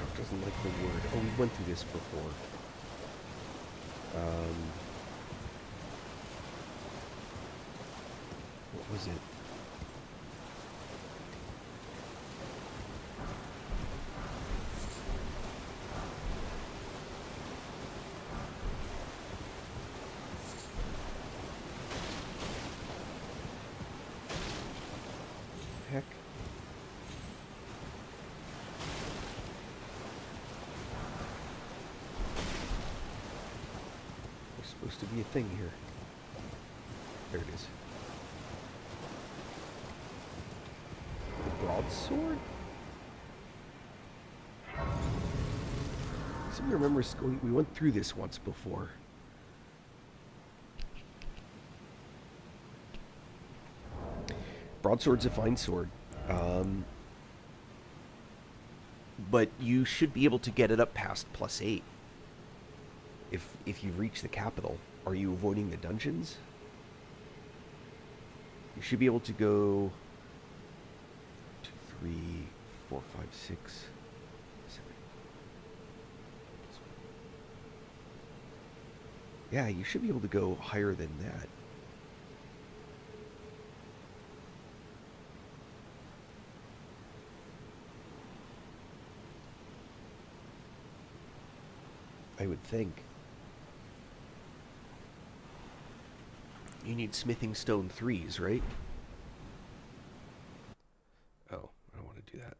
[SPEAKER 1] Chuck doesn't like the word. Oh, we went through this before. What was it? Heck. There's supposed to be a thing here. There it is. The broadsword? I seem to remember we went through this once before. Broadsword's a fine sword. But you should be able to get it up past +8. If you reach the capital. Are you avoiding the dungeons? You should be able to go 2, 3, 4, 5, 6, 7. Yeah, you should be able to go higher than that. I would think. You need smithing stone 3s, right? Oh, I don't want to do that.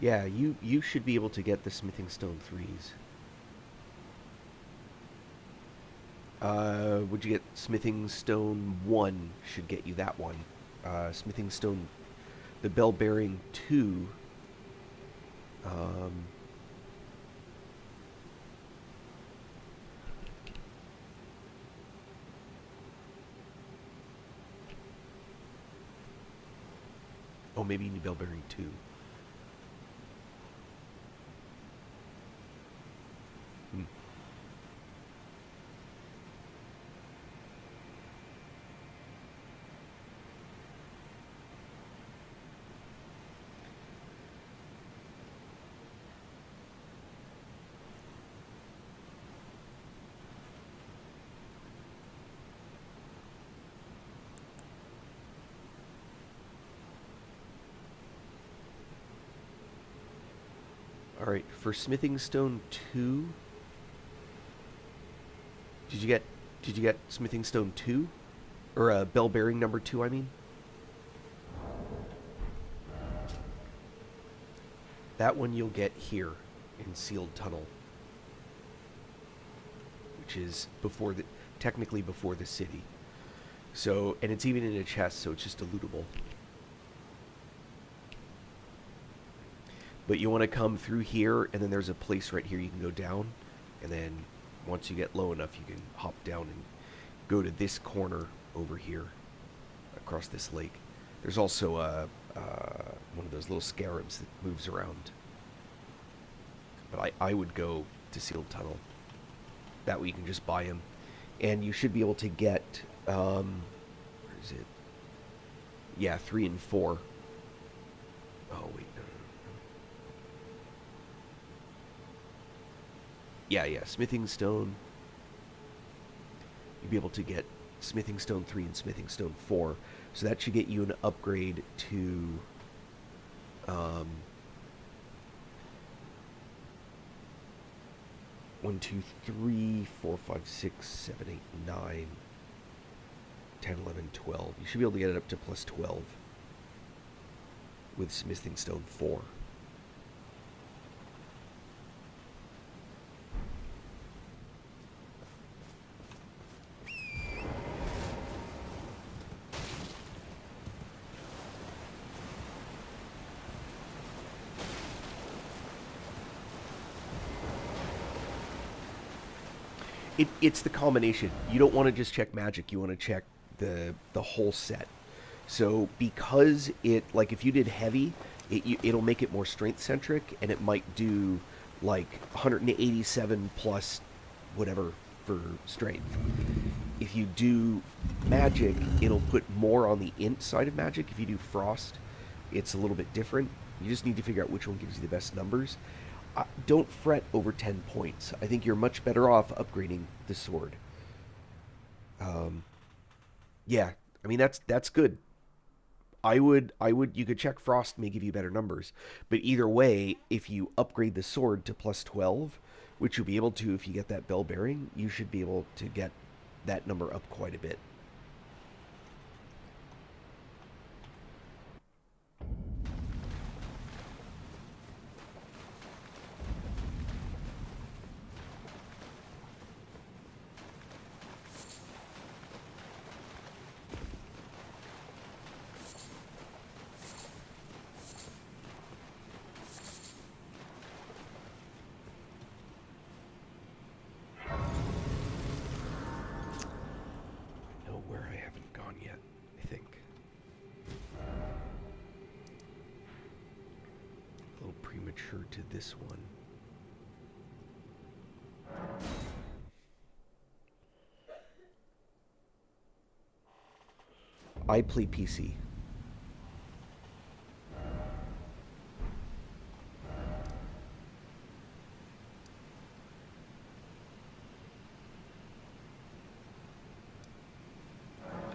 [SPEAKER 1] Yeah, you should be able to get the smithing stone 3s. Would you get smithing stone 1 should get you that one. Smithing stone, the bell bearing 2. Oh, maybe you need bell bearing 2. All right, for smithing stone 2, did you get smithing stone 2 or bell bearing number 2, I mean? That one you'll get here in sealed tunnel, which is technically before the city. So, and it's even in a chest, so it's just a lootable. But you want to come through here, and then there's a place right here you can go down, and then once you get low enough, you can hop down and go to this corner over here, across this lake. There's also one of those little scarabs that moves around. But I would go to sealed tunnel. That way you can just buy them, and you should be able to get where is it? Yeah, 3 and 4. Oh wait, no. Yeah, smithing stone. You'll be able to get smithing stone 3 and smithing stone 4. So that should get you an upgrade to Um, 1, 2, 3, 4, 5, 6, 7, 8, 9, 10, 11, 12. You should be able to get it up to plus 12 with Smithing Stone 4. It's the combination. You don't want to just check magic. You want to check the whole set. So because it, like if you did heavy, it'll make it more strength centric, and it might do like 187 plus whatever for strength. If you do magic, it'll put more on the int side of magic. If you do frost, it's a little bit different. You just need to figure out which one gives you the best numbers. Don't fret over 10 points. I think you're much better off upgrading the sword. Yeah, I mean that's good. You could check frost may give you better numbers, but either way, if you upgrade the sword to plus 12, which you'll be able to if you get that bell bearing, you should be able to get that number up quite a bit. I know where I haven't gone yet, I think. A little premature to this one. I play PC.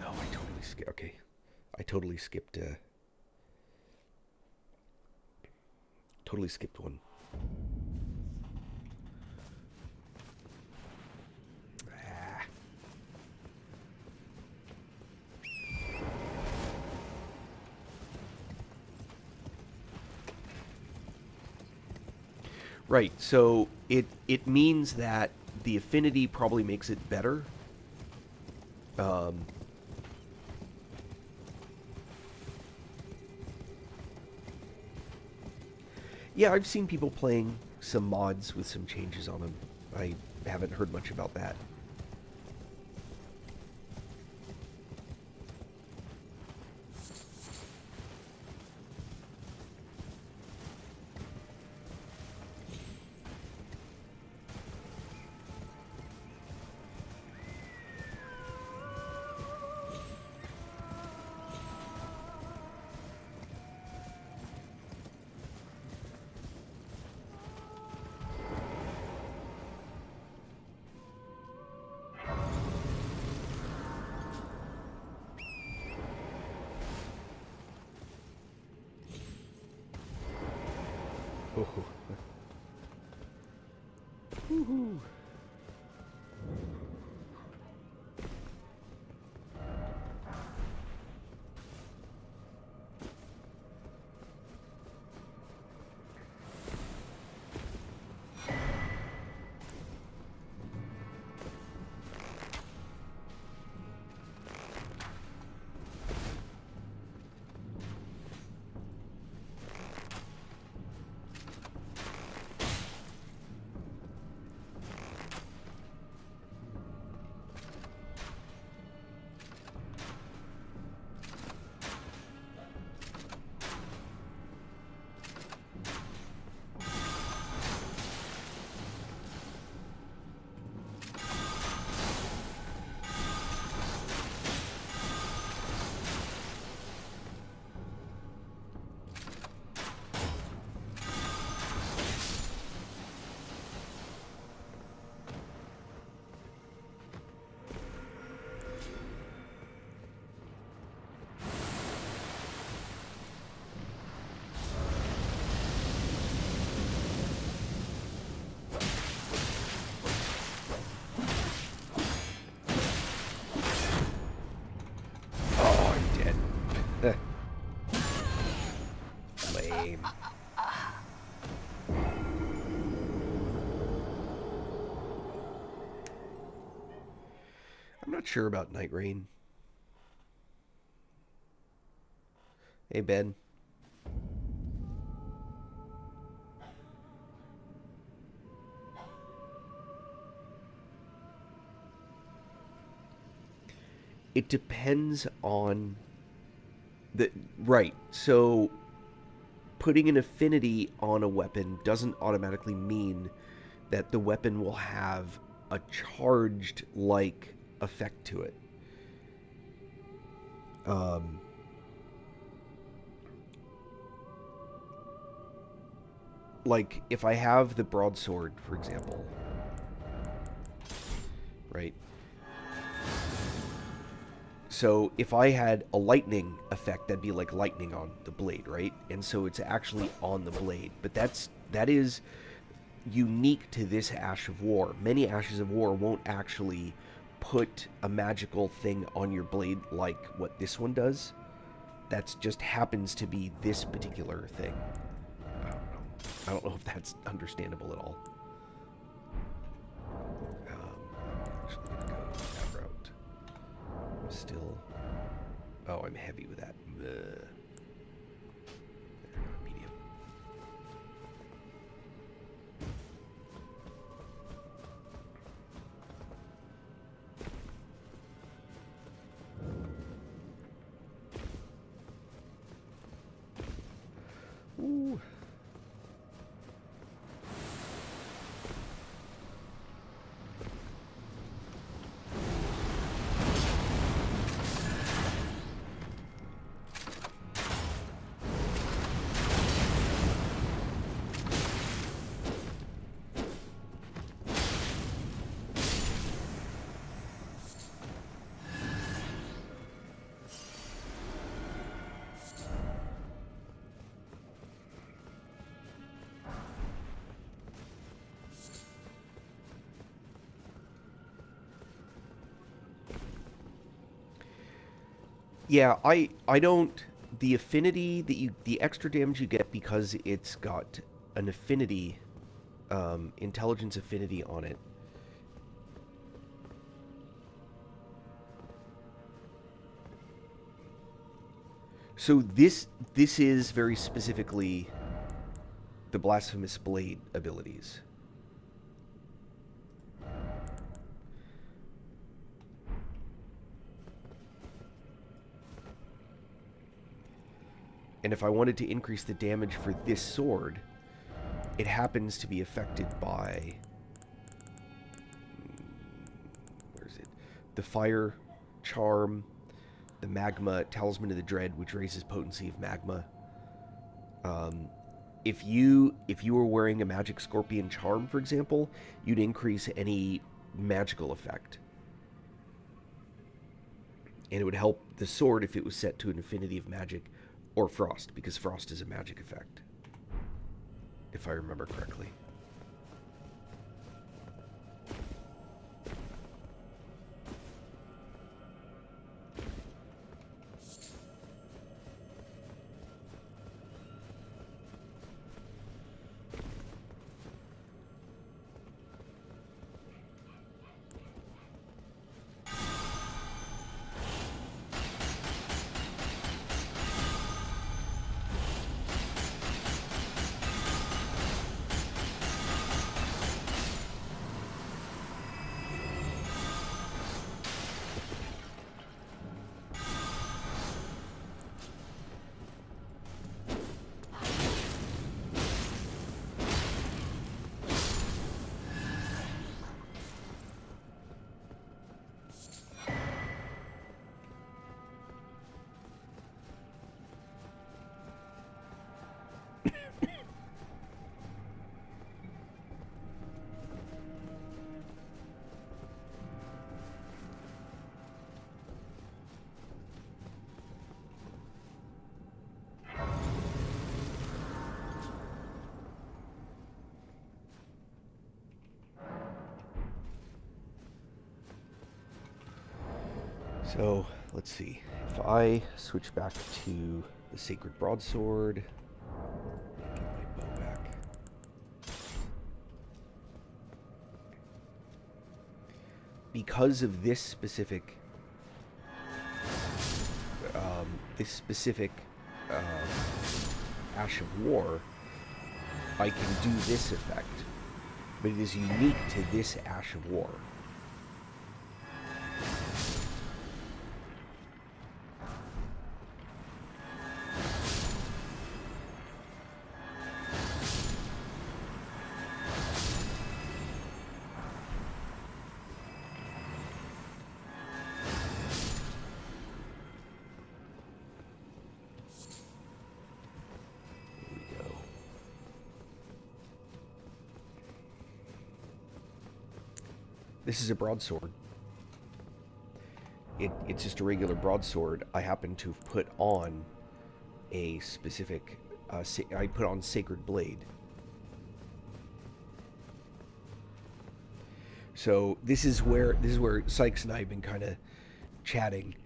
[SPEAKER 1] Oh, I totally skipped. Okay, I totally skipped. Totally skipped one. Ah. Right. So it means that the affinity probably makes it better. Um, yeah, I've seen people playing some mods with some changes on them. I haven't heard much about that. Oh. Woohoo. game. I'm not sure about Night Rain. Hey, Ben. It depends on the right. So putting an affinity on a weapon doesn't automatically mean that the weapon will have a charged like effect to it. Um, like if I have the broadsword, for example, right? So if I had a lightning effect, that'd be like lightning on the blade, right? And so it's actually on the blade, but that is unique to this Ash of War. Many Ashes of War won't actually put a magical thing on your blade like what this one does. That just happens to be this particular thing. I don't know. I don't know if that's understandable at all. I'm actually gonna go that route. I'm still. Oh, I'm heavy with that. Medium. Ooh. Yeah, I don't the affinity that the extra damage you get because it's got an affinity intelligence affinity on it. So this is very specifically the blasphemous blade abilities. And if I wanted to increase the damage for this sword, it happens to be affected by... Where is it? The Fire Charm, the Magma, Talisman of the Dread, which raises potency of magma. If you were wearing a Magic Scorpion Charm, for example, you'd increase any magical effect. And it would help the sword if it was set to an affinity of magic or frost, because frost is a magic effect, if I remember correctly. So, let's see. If I switch back to the Sacred Broadsword, Get my bow back. Because of this specific Ash of War, I can do this effect, but it is unique to this Ash of War. This is a broadsword. It's just a regular broadsword. I happen to have put on a specific... I put on Sacred Blade. So this is where Sykes and I have been kind of chatting.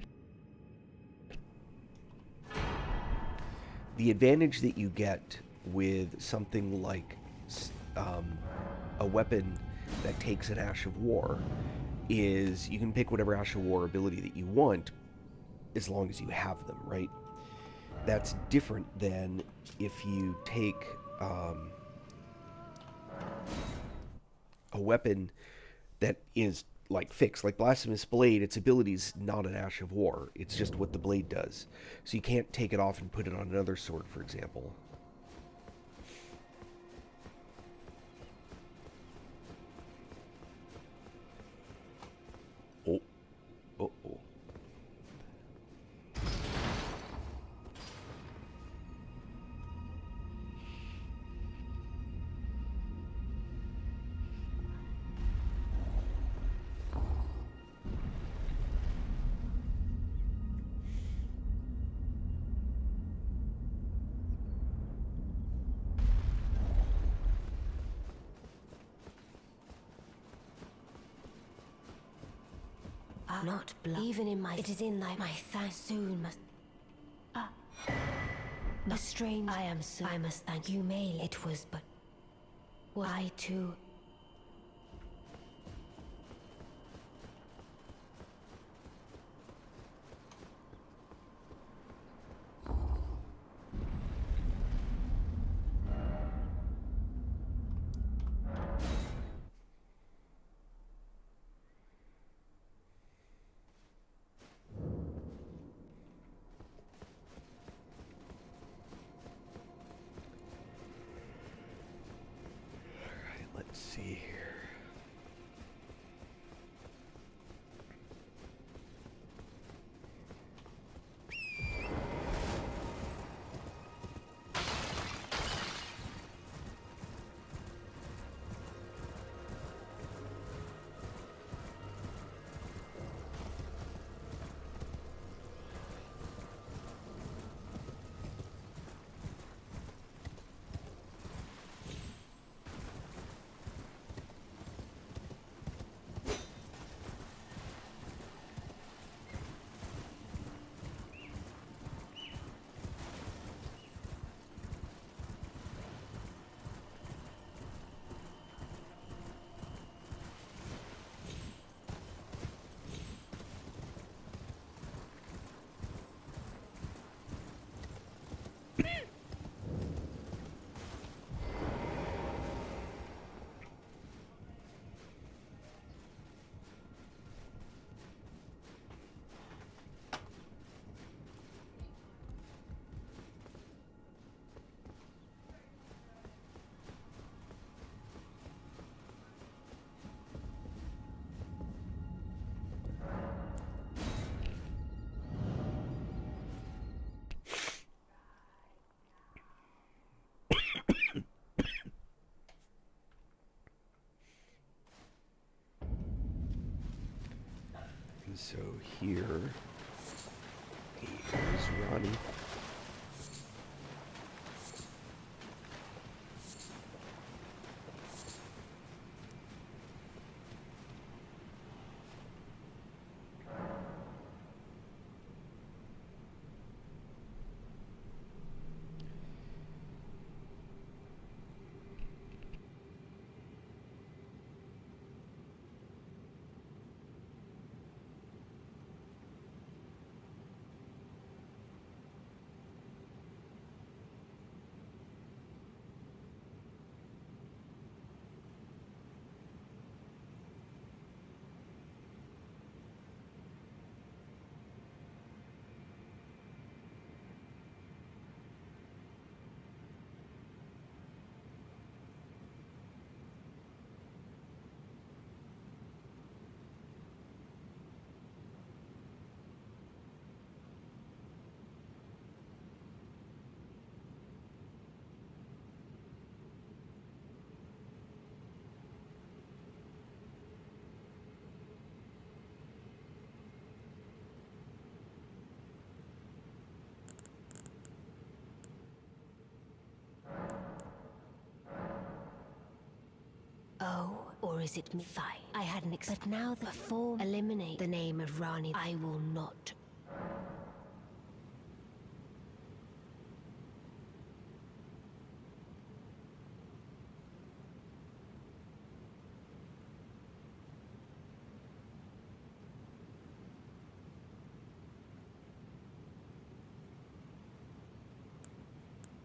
[SPEAKER 1] The advantage that you get with something like a weapon that takes an Ash of War is you can pick whatever Ash of War ability that you want as long as you have them, right? That's different than if you take a weapon that is like fixed, like Blasphemous Blade. Its ability is not an Ash of War. It's just what the blade does. So you can't take it off and put it on another sword, for example. Oh. Uh-oh.
[SPEAKER 3] Not blood. Even in my... It is in thy... My thanks soon must... A strange... I am so... I must thank you, May. It was but... What I too...
[SPEAKER 1] Let's see here. So here is Ronnie.
[SPEAKER 3] Or is it me? Fine. I had an but now the perform eliminate the name of Rani. I will not.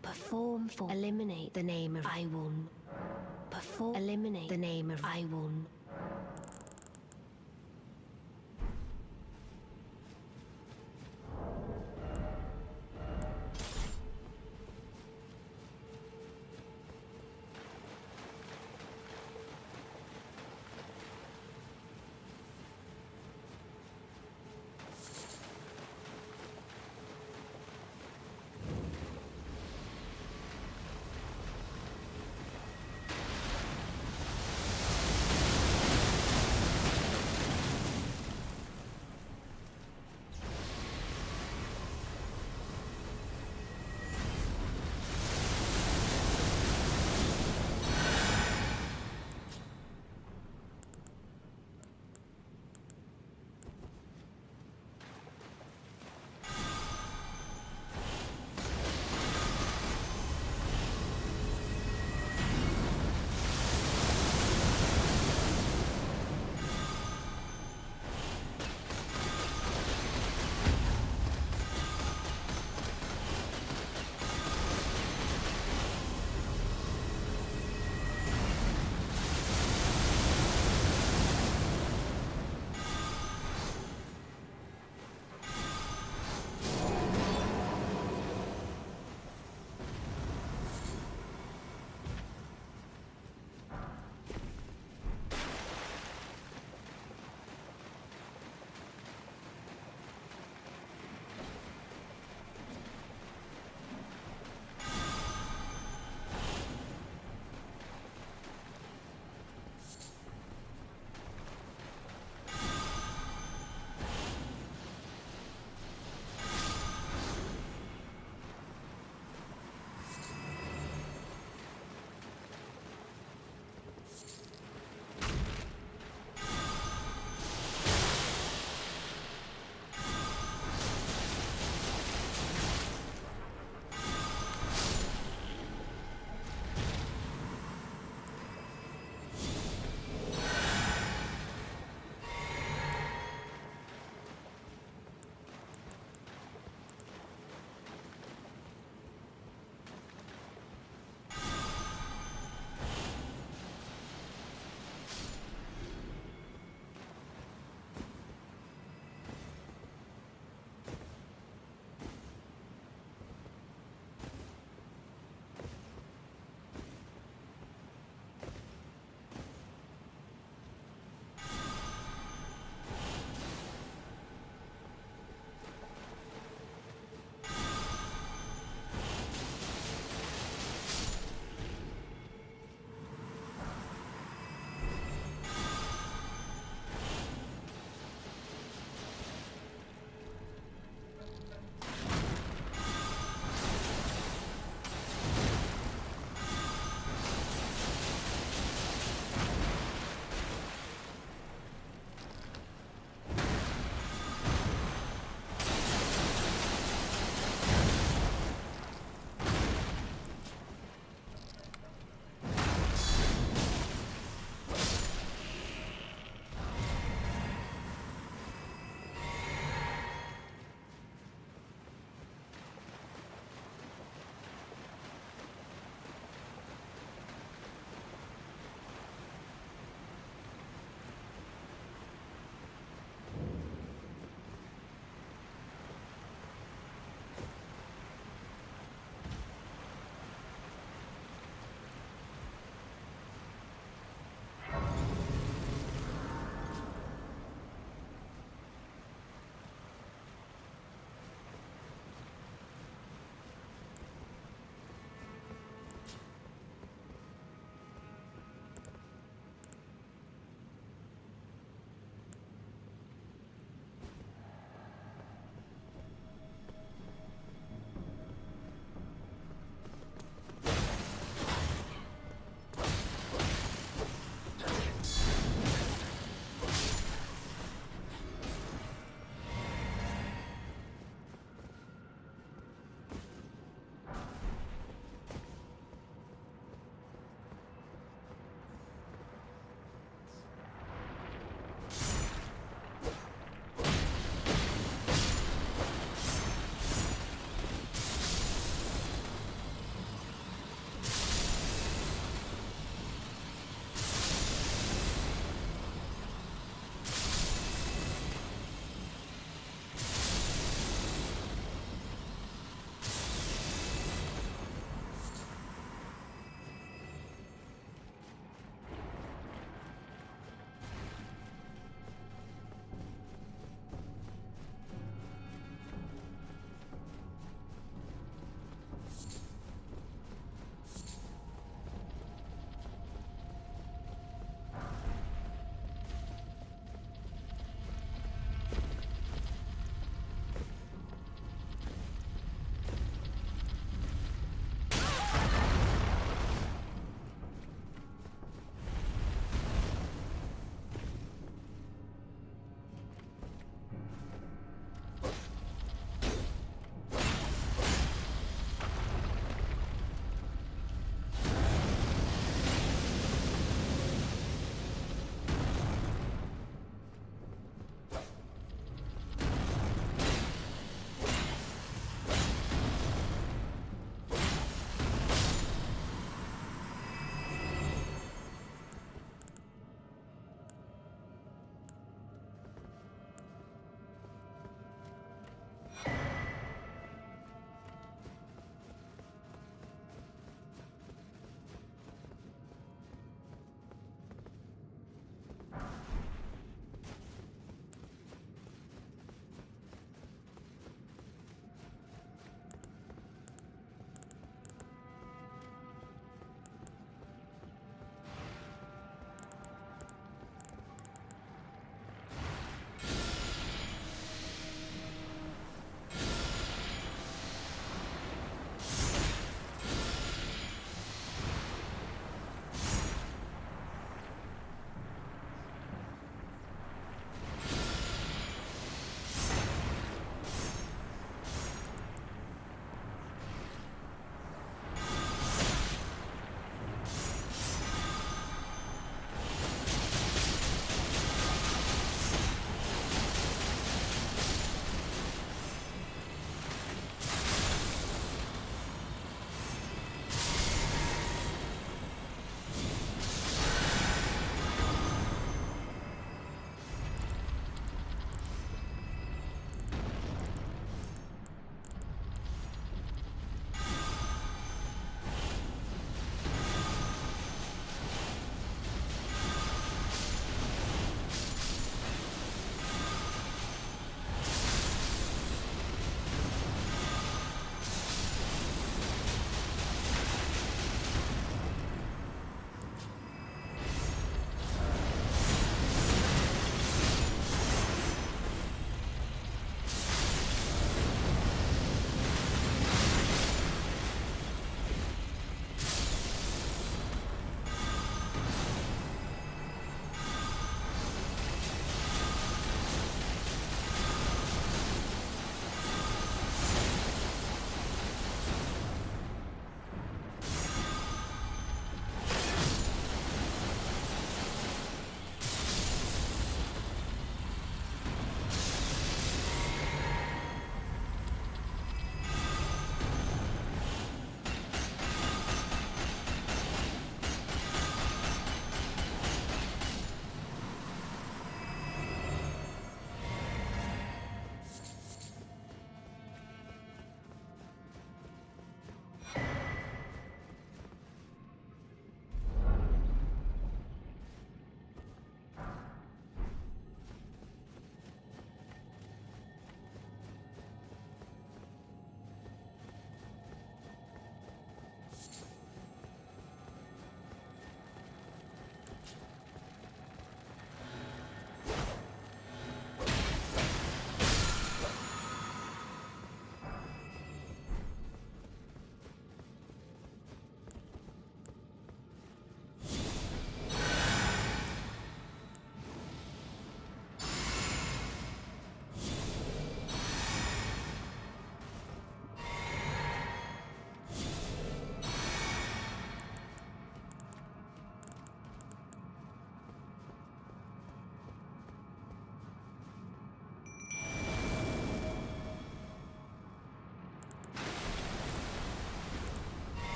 [SPEAKER 3] Perform for eliminate the name of I will. Perform eliminate the name of I will.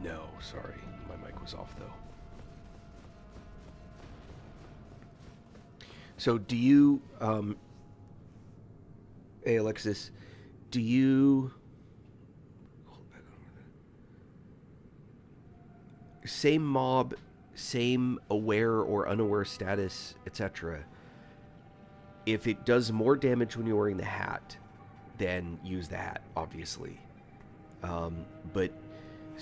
[SPEAKER 1] No, sorry. My mic was off, though. So do you, hey, Alexis, do you... Same mob, same aware or unaware status, etc. If it does more damage when you're wearing the hat, then use the hat, obviously. But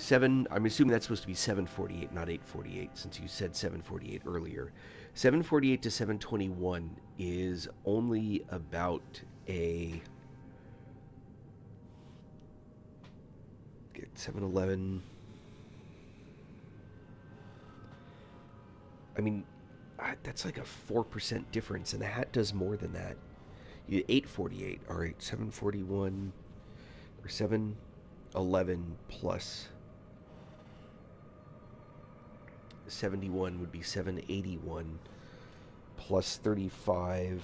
[SPEAKER 1] I'm assuming that's supposed to be 748, not 848, since you said 748 earlier. 748 to 721 is only about a... Get 711... I mean, that's like a 4% difference, and the hat does more than that. You 848, all right, 741 or 711 plus 71 would be 781 plus 35.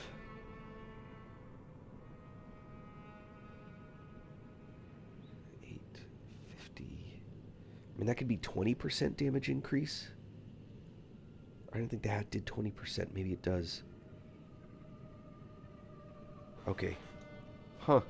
[SPEAKER 1] I mean, that could be 20% damage increase. I don't think the hat did 20%. Maybe it does. Okay. Huh.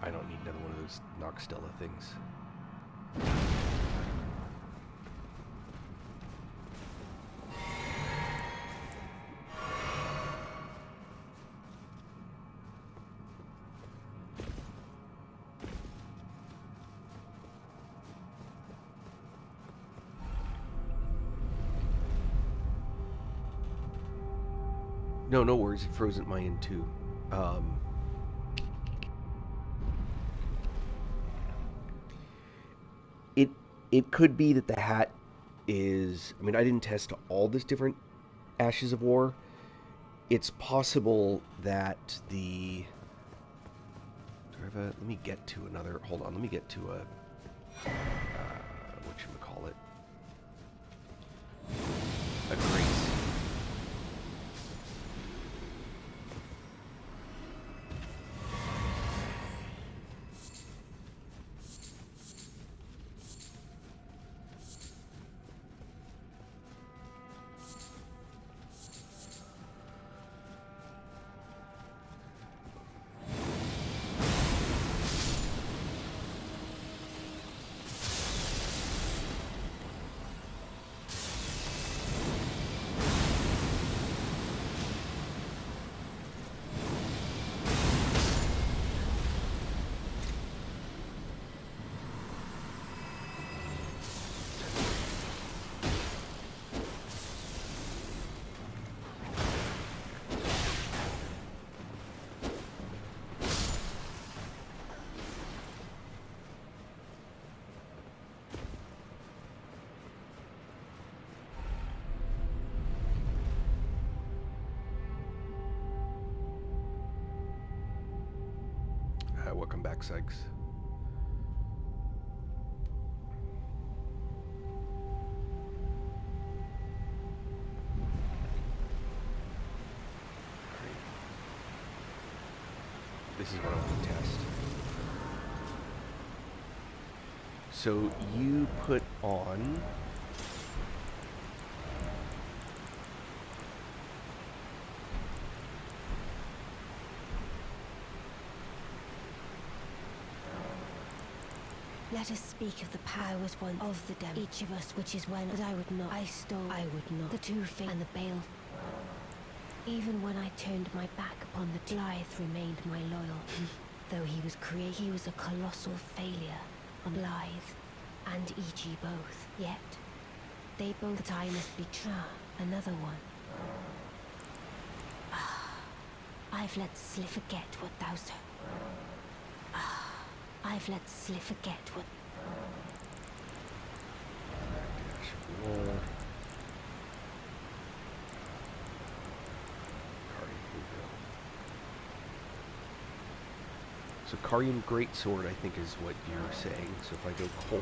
[SPEAKER 1] I don't need another one of those Noxtella things. No, no worries. It froze at my end too. It it could be that the hat is. I mean, I didn't test all this different Ashes of War. It's possible that the. Do I have a? Let me get to another. Hold on. Let me get to a. What should we call it? A grace. Welcome back, Sykes. This is what I want to test. So you put on.
[SPEAKER 3] Let us speak of the powers one of the devil. Each of us, which is when, but I would not. I stole, I would not. The two things and the bale. Even when I turned my back upon the Goliath remained my loyal. Though he was he was a colossal failure on Blythe and E.G. both. Yet, they both that I must be another one. I've let slip forget what thou so. I've let slip forget what.
[SPEAKER 1] War. So Carian Greatsword, I think, is what you're saying. So if I go cold.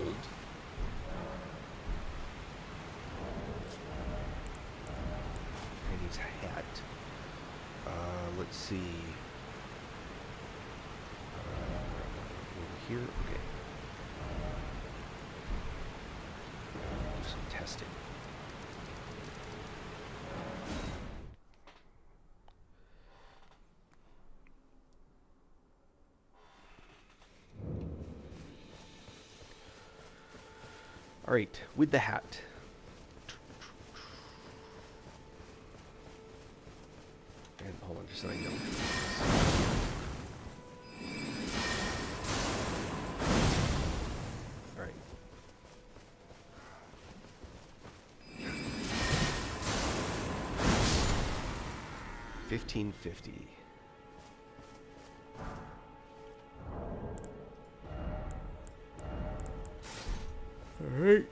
[SPEAKER 1] And he's a hat. Let's see. Over here, okay. Do some testing. All right, with the hat. And hold on, just so I know. All right. $15.50. All right.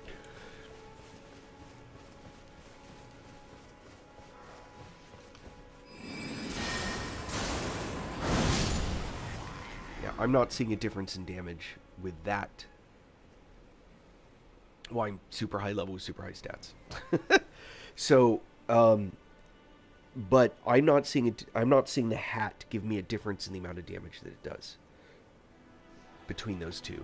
[SPEAKER 1] Yeah, I'm not seeing a difference in damage with that. Well, I'm super high level with super high stats. So, but I'm not seeing it. I'm not seeing the hat give me a difference in the amount of damage that it does between those two.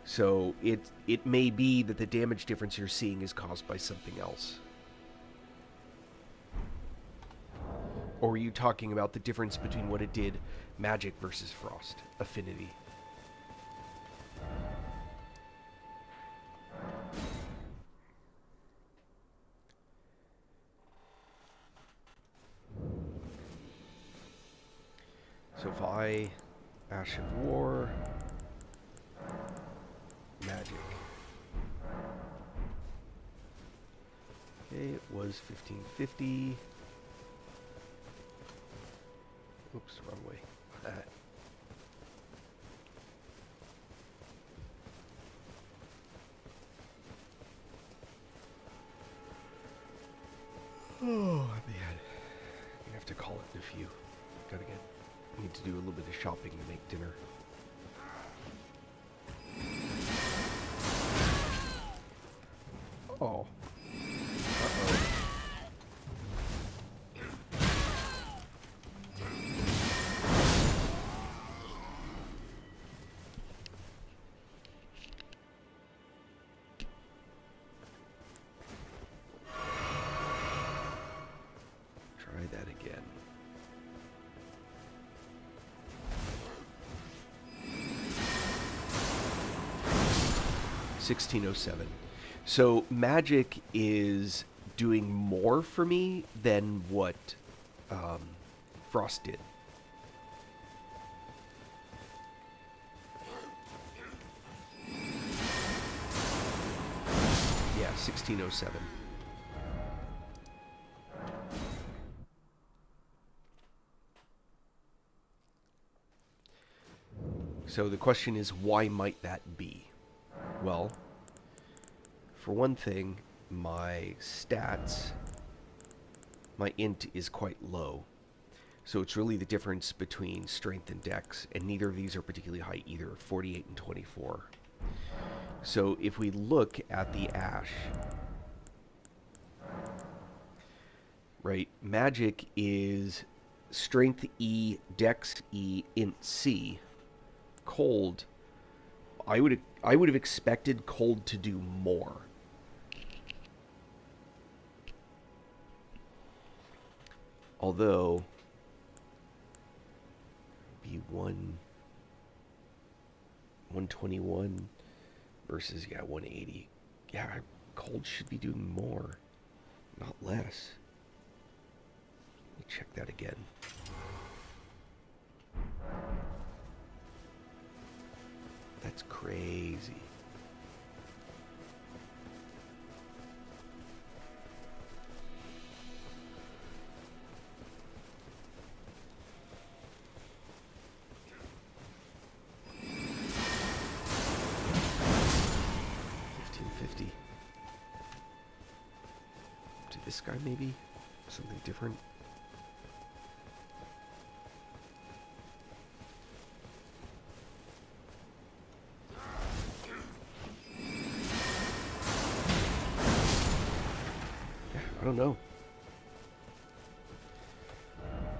[SPEAKER 1] So it may be that the damage difference you're seeing is caused by something else. Or are you talking about the difference between what it did magic versus frost affinity? So if I Ash of War, magic. Okay, it was 1550. Oops, wrong way. Oh, man. You have to call it in a few. Need to do a little bit of shopping to make dinner. Oh. Uh-oh. Try that again. $16.07. So magic is doing more for me than what Frost did. Yeah, 1607. So the question is, why might that be? Well, for one thing, my stats, my int is quite low. So it's really the difference between strength and dex, and neither of these are particularly high either, 48 and 24. So if we look at the ash, right, magic is strength E, dex E, int C. Cold, I would have expected cold to do more. Although be 121 versus 180. Yeah, cold should be doing more, not less. Let me check that again. That's crazy. $15.50. To this guy, maybe something different. I don't know.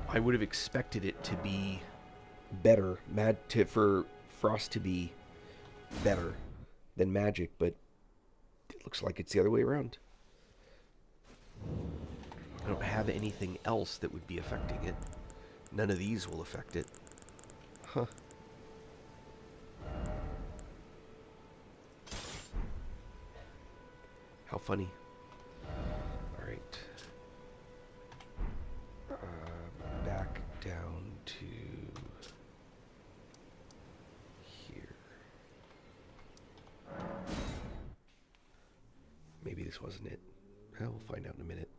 [SPEAKER 1] I would have expected it to be better, for Frost to be better than magic, but it looks like it's the other way around. I don't have anything else that would be affecting it. None of these will affect it. Huh. How funny. Alright. Back down to here. Maybe this wasn't it. Well, we'll find out in a minute.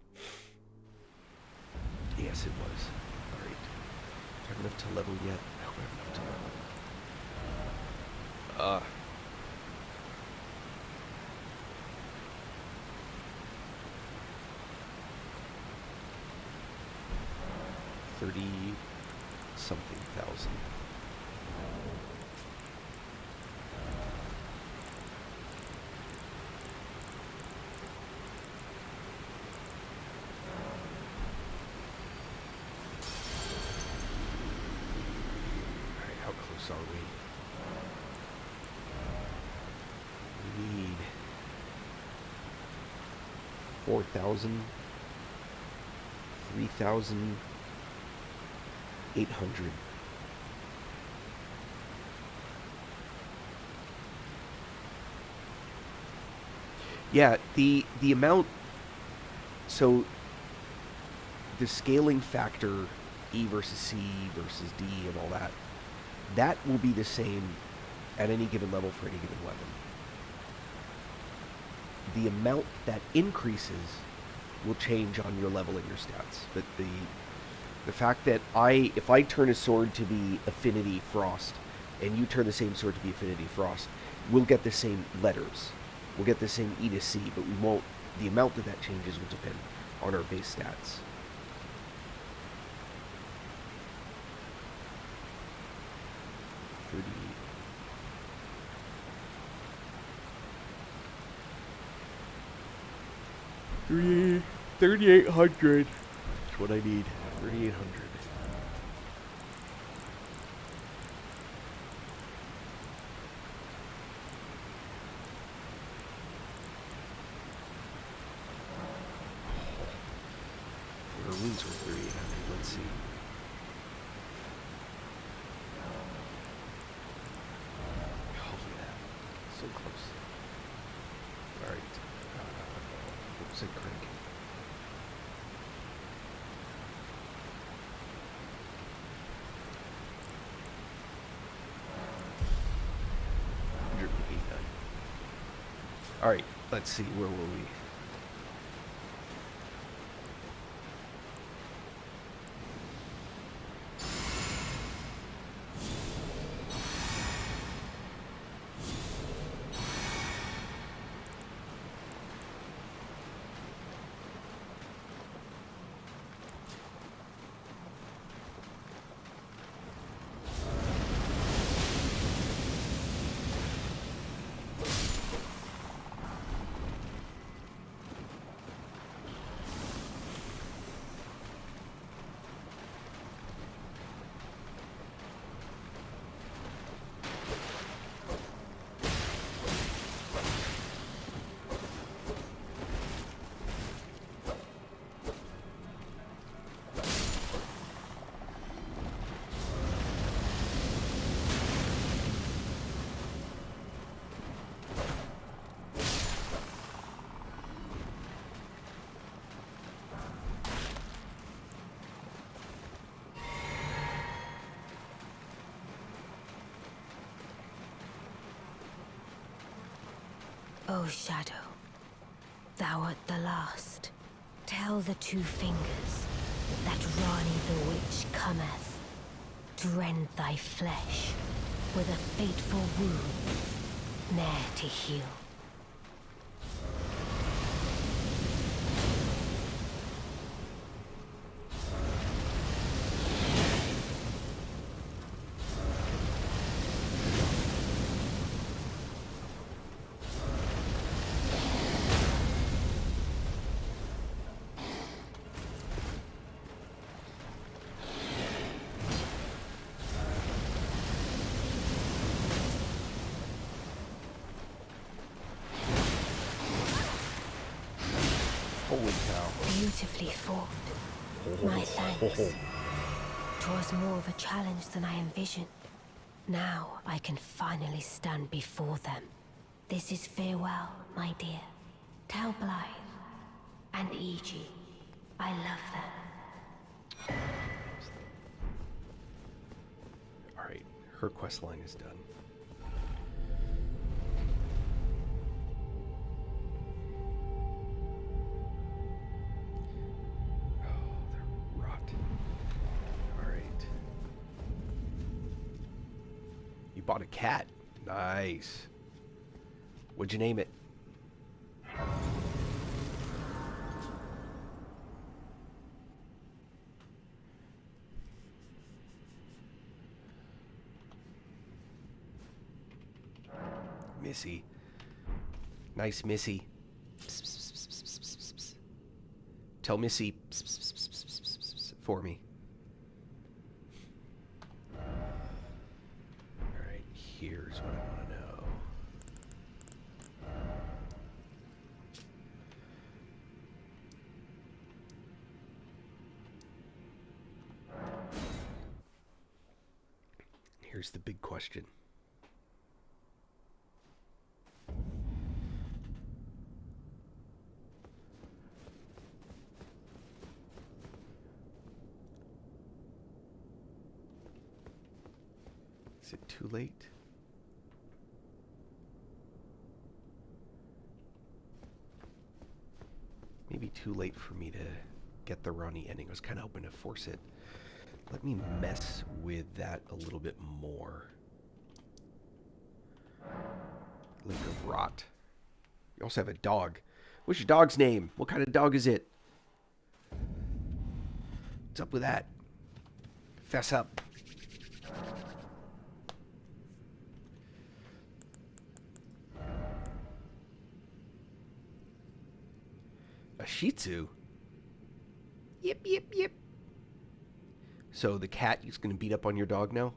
[SPEAKER 1] Yes, it was. Alright. Do I have enough to level yet? I don't have enough to level. 30-something thousand. Alright, how close are we? We need 4,000, 3,800. Yeah, the amount, so the scaling factor, E versus C versus D and all that, that will be the same at any given level for any given weapon. The amount that increases will change on your leveling your stats. But the fact that if I turn a sword to be Affinity Frost, and you turn the same sword to be Affinity Frost, we'll get the same letters. We'll get the same E to C, but we won't. The amount that changes will depend on our base stats. $3,800. That's what I need. 3,800. Our wounds were 3,800. Let's see. Oh yeah, so close. All right. What was it, Craig? All right, let's see, where were we?
[SPEAKER 3] O Shadow, thou art the last. Tell the two fingers that Rani the Witch cometh to rend thy flesh with a fateful wound, ne'er to heal.
[SPEAKER 1] Holy cow.
[SPEAKER 3] Beautifully fought. My thanks. 'Twas more of a challenge than I envisioned. Now I can finally stand before them. This is farewell, my dear. Tell Blythe and Iji I love them.
[SPEAKER 1] Alright, her quest line is done. Bought a cat. Nice. What'd you name it? Missy. Nice, Missy. Psst, psst, psst, psst, psst, psst. Tell Missy psst, psst, psst, psst, psst, psst, for me. Alright, here's what I want to know. Here's the big question. Is it too late? Maybe too late for me to get the Ronnie ending. I was kind of hoping to force it. Let me mess with that a little bit more. Link of Rot. You also have a dog. What's your dog's name? What kind of dog is it? What's up with that? Fess up. A Shih Tzu? Yip, yip, yip. So the cat is going to beat up on your dog now?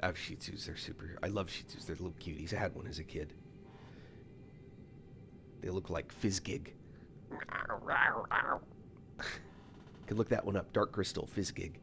[SPEAKER 1] I have Shih Tzus. They're super... I love Shih Tzus. They're little cuties. I had one as a kid. They look like Fizzgig. Could look that one up. Dark Crystal, Fizzgig.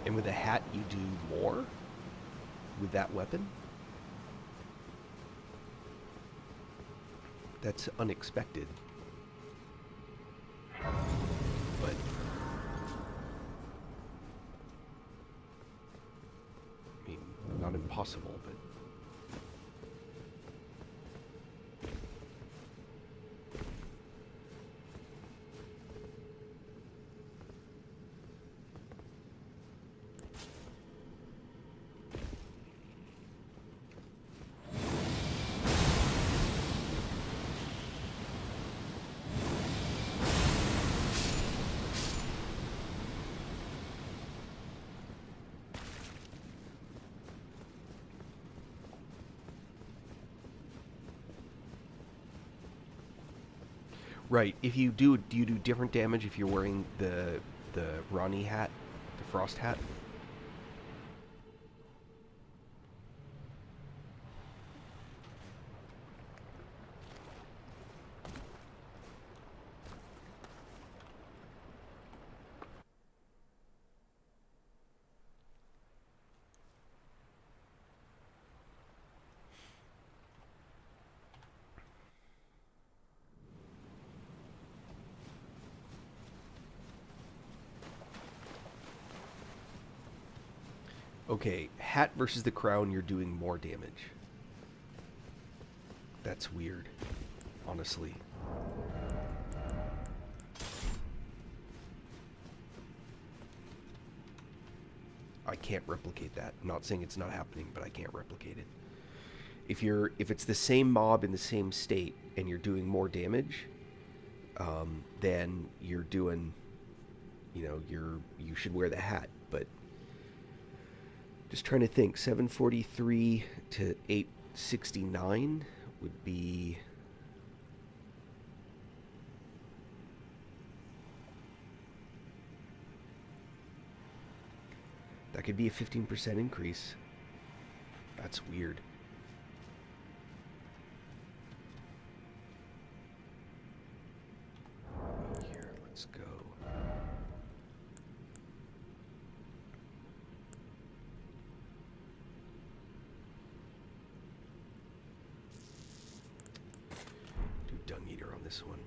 [SPEAKER 1] And with a hat, you do more with that weapon? That's unexpected. But I mean, not impossible, but Right. If do you do different damage if you're wearing the Ronnie hat, the frost hat? Okay, hat versus the crown, you're doing more damage. That's weird, honestly. I can't replicate that. I'm not saying it's not happening, but I can't replicate it. If it's the same mob in the same state and you're doing more damage, then you're doing, you should wear the hat. But just trying to think, 743 to 869 would be. That could be a 15% increase. That's weird. Here, let's go. Do Dung Eater on this one.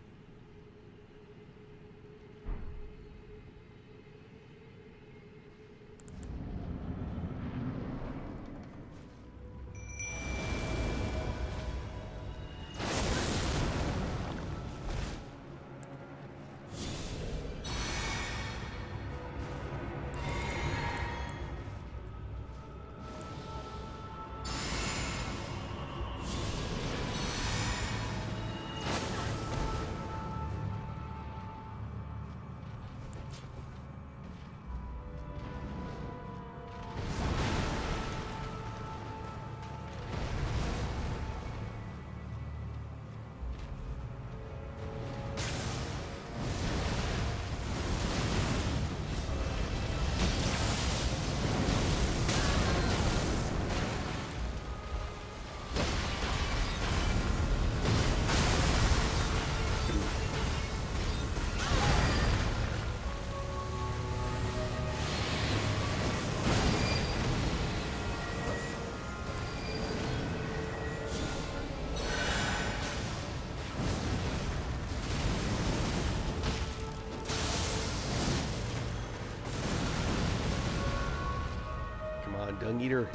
[SPEAKER 1] Dung Eater.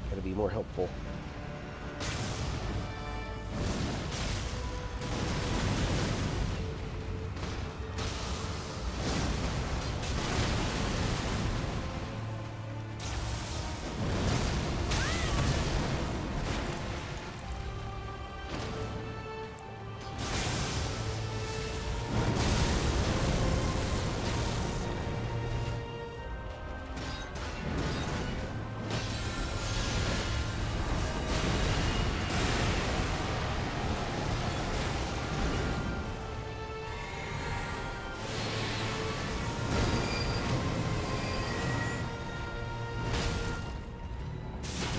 [SPEAKER 1] Gotta be more helpful.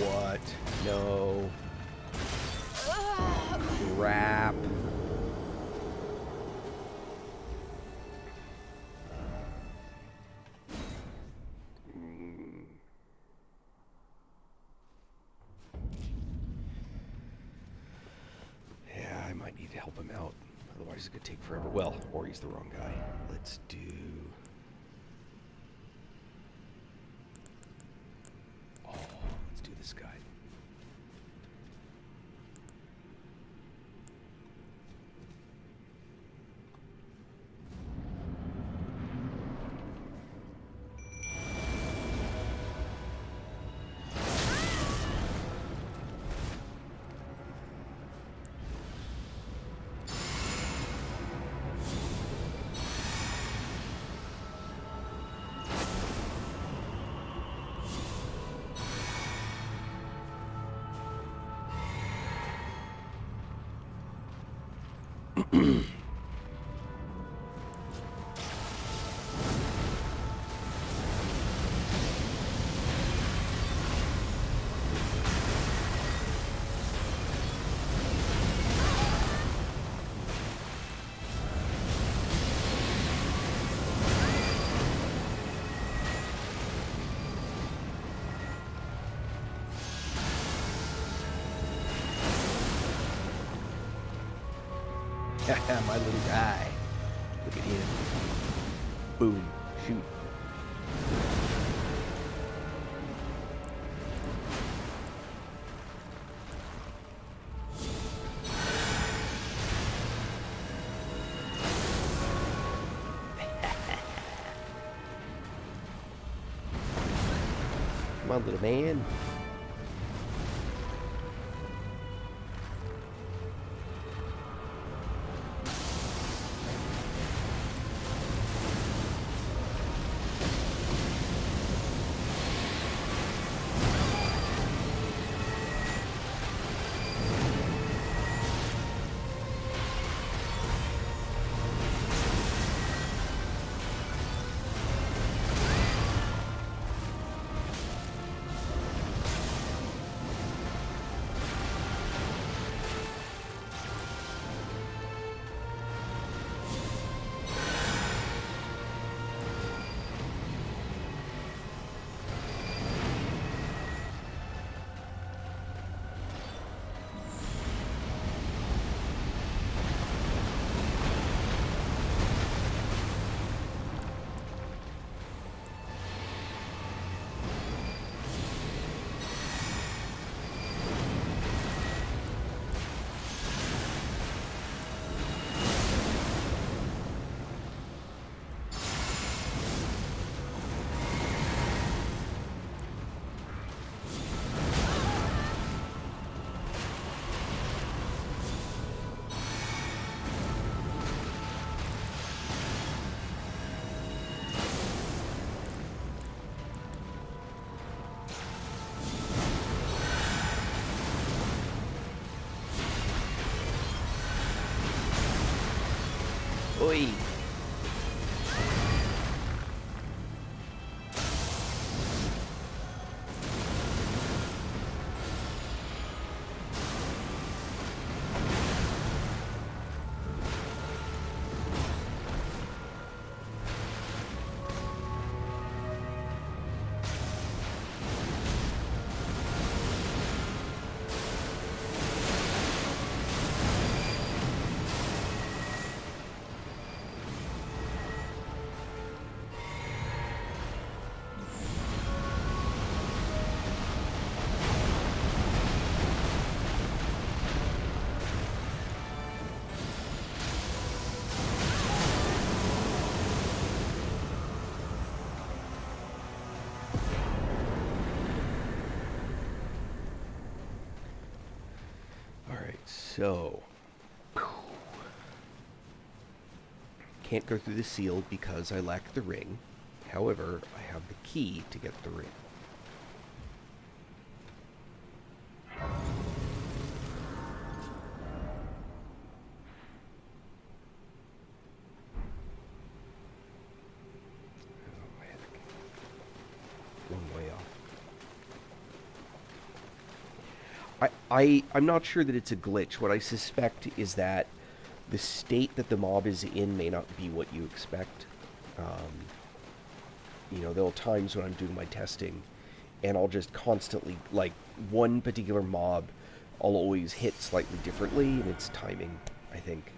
[SPEAKER 1] What? No. Crap. Yeah, I might need to help him out. Otherwise it's gonna take forever. Well, or he's the wrong guy. Let's do... Oh, let's do this guy. My little guy. Look at him. Boom. Shoot. Come on, little man. Oi. So, can't go through the seal because I lack the ring. However, I have the key to get the ring. Oh, heck. Long way off. I'm not sure that it's a glitch. What I suspect is that the state that the mob is in may not be what you expect. You know, there'll times when I'm doing my testing and I'll just constantly, like, one particular mob I'll always hit slightly differently, and it's timing, I think,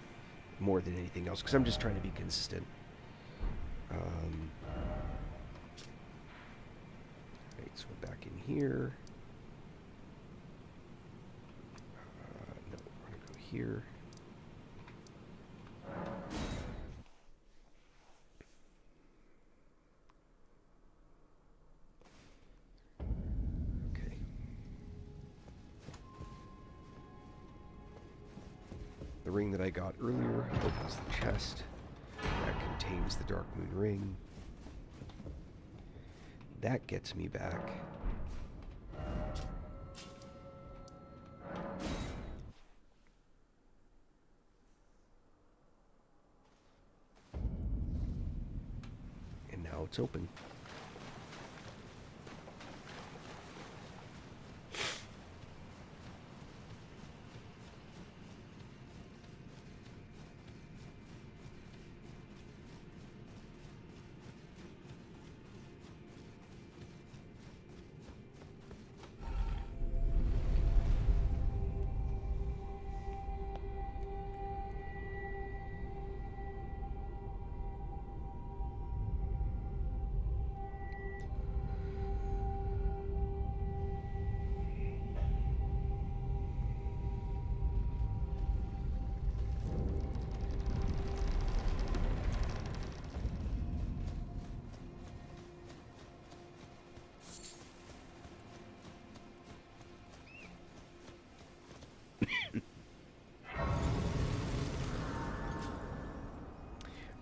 [SPEAKER 1] more than anything else, because I'm just trying to be consistent. Right, so we're back in here. No, we're going to go here. Okay. The ring that I got earlier opens the chest. That contains the Dark Moon ring. That gets me back. what's open.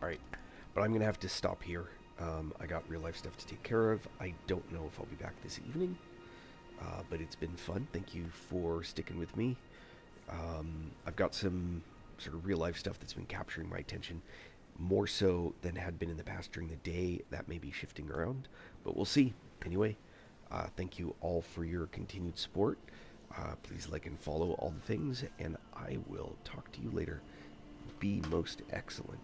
[SPEAKER 1] Alright, but I'm going to have to stop here. I got real life stuff to take care of. I don't know if I'll be back this evening, but it's been fun. Thank you for sticking with me. I've got some sort of real life stuff that's been capturing my attention more so than had been in the past during the day. That may be shifting around, but we'll see. Anyway, thank you all for your continued support. Please like and follow all the things, and I will talk to you later. Be most excellent.